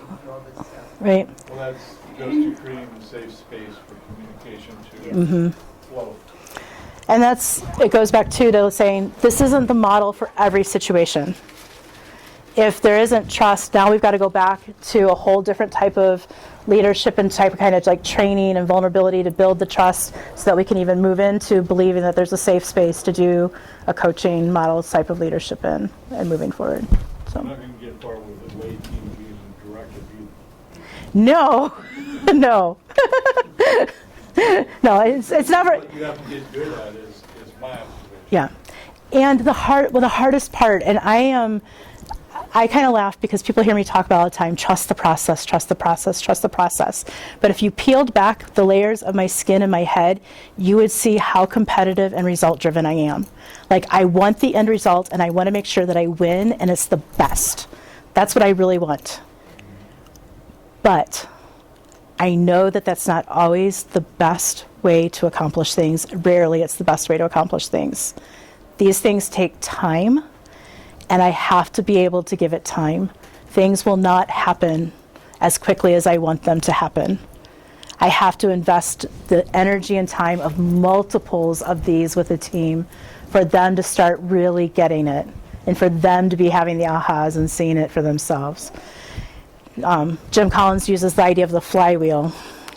you do all this stuff. Right. Well, that goes to creating a safe space for communication to Mm-hmm. flow. And it goes back to saying this isn't the model for every situation. If there isn't trust, now we've got to go back to a whole different type of leadership and type of kind of like training and vulnerability to build the trust so that we can even move into believing that there's a safe space to do a coaching model type of leadership in and moving forward. I'm not going to get far with the way team being directive either. No, no. No, it's never. What you have to get good at is my observation. Yeah, and the hardest part, and I kind of laugh because people hear me talk about all the time, trust the process, trust the process, trust the process. But if you peeled back the layers of my skin and my head, you would see how competitive and result-driven I am. Like, I want the end result, and I want to make sure that I win, and it's the best. That's what I really want. But I know that that's not always the best way to accomplish things. Rarely it's the best way to accomplish things. These things take time, and I have to be able to give it time. Things will not happen as quickly as I want them to happen. I have to invest the energy and time of multiples of these with a team for them to start really getting it and for them to be having the ahas and seeing it for themselves. Jim Collins uses the idea of the flywheel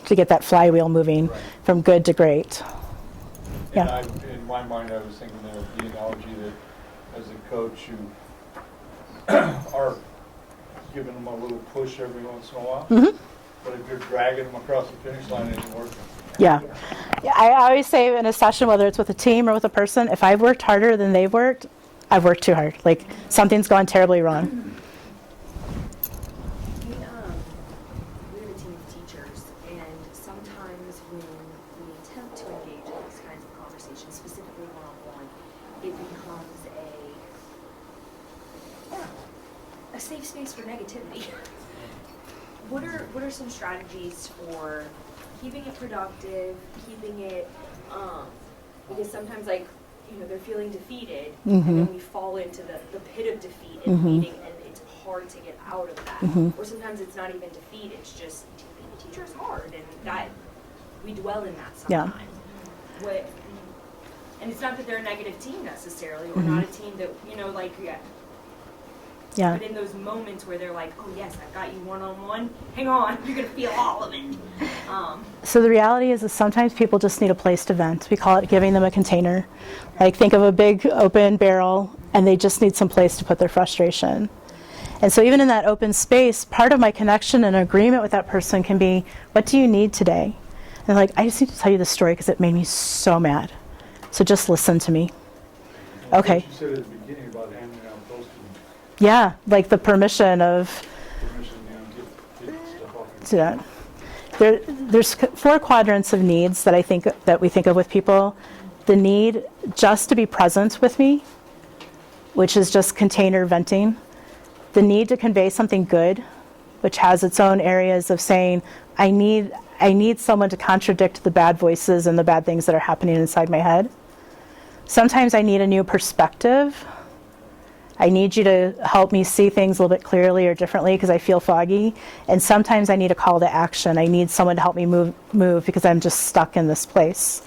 to get that flywheel moving from good to great. And Yeah. in my mind, I was thinking of the analogy that as a coach, you are giving them a little push every once in a while. Mm-hmm. But if you're dragging them across the finish line, it ain't working. Yeah. I always say in a session, whether it's with a team or with a person, if I've worked harder than they've worked, I've worked too hard. Like, something's gone terribly wrong. We're a team of teachers, and sometimes when we attempt to engage in these kinds of conversations, specifically one-on-one, it becomes a safe space for negativity. What are some strategies for keeping it productive, keeping it, because sometimes, like, they're feeling defeated, and then we fall into the pit of defeat in the meeting, and it's hard to get out of that. Or sometimes it's not even defeat, it's just being a teacher is hard, and that we dwell in that sometimes. Yeah. And it's not that they're a negative team necessarily, or not a team that, Yeah. But in those moments where they're like, oh yes, I've got you one-on-one, hang on, you're gonna feel all of it. So the reality is that sometimes people just need a place to vent. We call it giving them a container. Like, think of a big open barrel, and they just need some place to put their frustration. And so even in that open space, part of my connection and agreement with that person can be, what do you need today? And like, I just need to tell you this story because it made me so mad. So just listen to me. Okay. What you said at the beginning about handing out postings, Yeah, like the permission of permission, get stuff off. to that. There's 4 quadrants of needs that I think that we think of with people. The need just to be present with me, which is just container venting. The need to convey something good, which has its own areas of saying, I need someone to contradict the bad voices and the bad things that are happening inside my head. Sometimes I need a new perspective. I need you to help me see things a little bit clearly or differently because I feel foggy. And sometimes I need a call to action. I need someone to help me move because I'm just stuck in this place.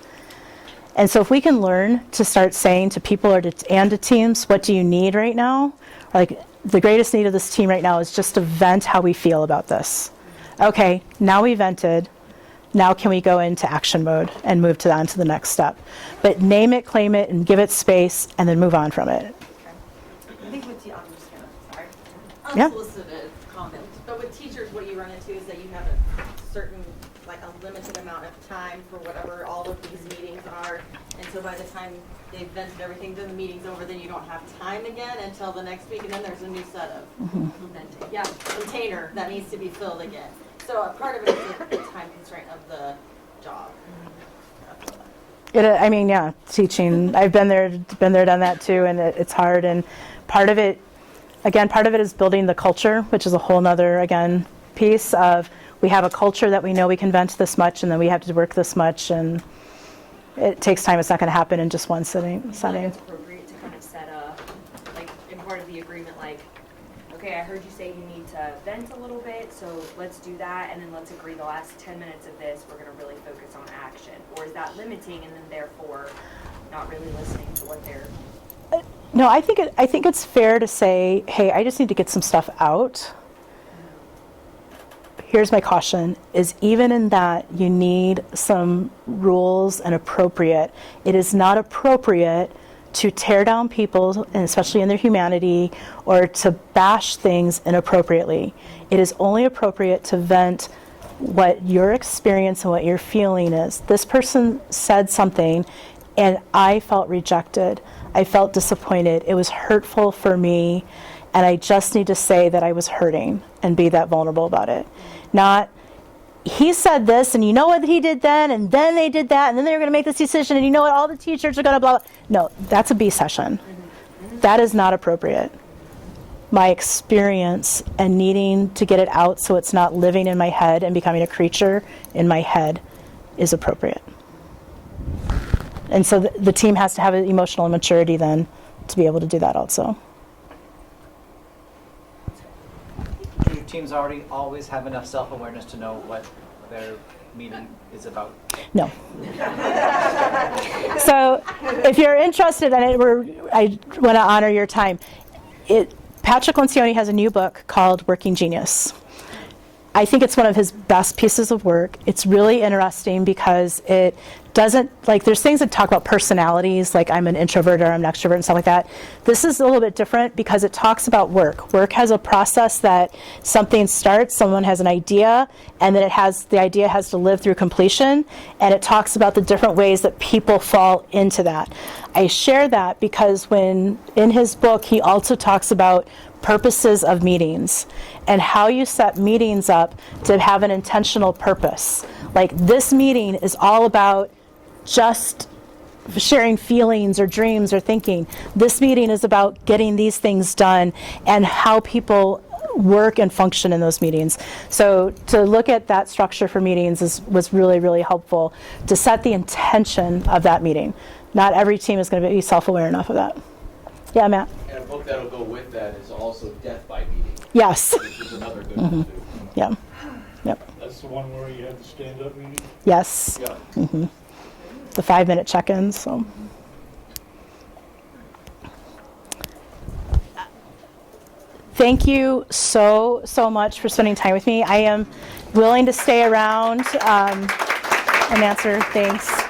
And so if we can learn to start saying to people and to teams, what do you need right now? Like, the greatest need of this team right now is just to vent how we feel about this. Okay, now we vented. Now can we go into action mode and move on to the next step? But name it, claim it, and give it space, and then move on from it. I think with I'm just gonna, sorry, Yeah. unsolicited comment, but with teachers, what you run into is that you have a certain, like a limited amount of time for whatever all of these meetings are, and so by the time they've vented everything, then the meeting's over, then you don't have time again until the next week, and then there's a new set of venting. Yeah, container that needs to be filled again. So a part of it is the time constraint of the job. I mean, yeah, teaching. I've been there, done that too, and it's hard. And part of it is building the culture, which is a whole nother, again, piece of, we have a culture that we know we can vent this much, and then we have to work this much, and it takes time. It's not going to happen in just one setting. It's appropriate to kind of set a, like, in part of the agreement, like, okay, I heard you say you need to vent a little bit, so let's do that, and then let's agree the last 10 minutes of this, we're going to really focus on action. Or is that limiting, and then therefore not really listening to what they're... No, I think it's fair to say, hey, I just need to get some stuff out. Here's my caution, is even in that you need some rules and appropriate. It is not appropriate to tear down people, and especially in their humanity, or to bash things inappropriately. It is only appropriate to vent what your experience and what your feeling is. This person said something, and I felt rejected. I felt disappointed. It was hurtful for me, and I just need to say that I was hurting and be that vulnerable about it. Not, he said this, and you know what he did then, and then they did that, and then they were going to make this decision, and you know what, all the teachers are going to blah, blah. No, that's a B session. That is not appropriate. My experience and needing to get it out so it's not living in my head and becoming a creature in my head is appropriate. And so the team has to have an emotional maturity then to be able to do that also. Do your teams always have enough self-awareness to know what their meeting is about? No. So if you're interested in it, I want to honor your time. Patrick Lencioni has a new book called Working Genius. I think it's one of his best pieces of work. It's really interesting because it doesn't, like, there's things that talk about personalities, like I'm an introvert or I'm an extrovert and stuff like that. This is a little bit different because it talks about work. Work has a process that something starts, someone has an idea, and then the idea has to live through completion, and it talks about the different ways that people fall into that. I share that because in his book, he also talks about purposes of meetings and how you set meetings up to have an intentional purpose. Like, this meeting is all about just sharing feelings or dreams or thinking. This meeting is about getting these things done and how people work and function in those meetings. So to look at that structure for meetings was really, really helpful to set the intention of that meeting. Not every team is going to be self-aware enough of that. Yeah, Matt? And a book that'll go with that is also Death by Meeting. Yes. Which is another good one too. Yeah. Yep. That's the one where you had the stand-up meeting? Yes. Yeah. The 5-minute check-ins. So. Thank you so much for spending time with me. I am willing to stay around and answer things.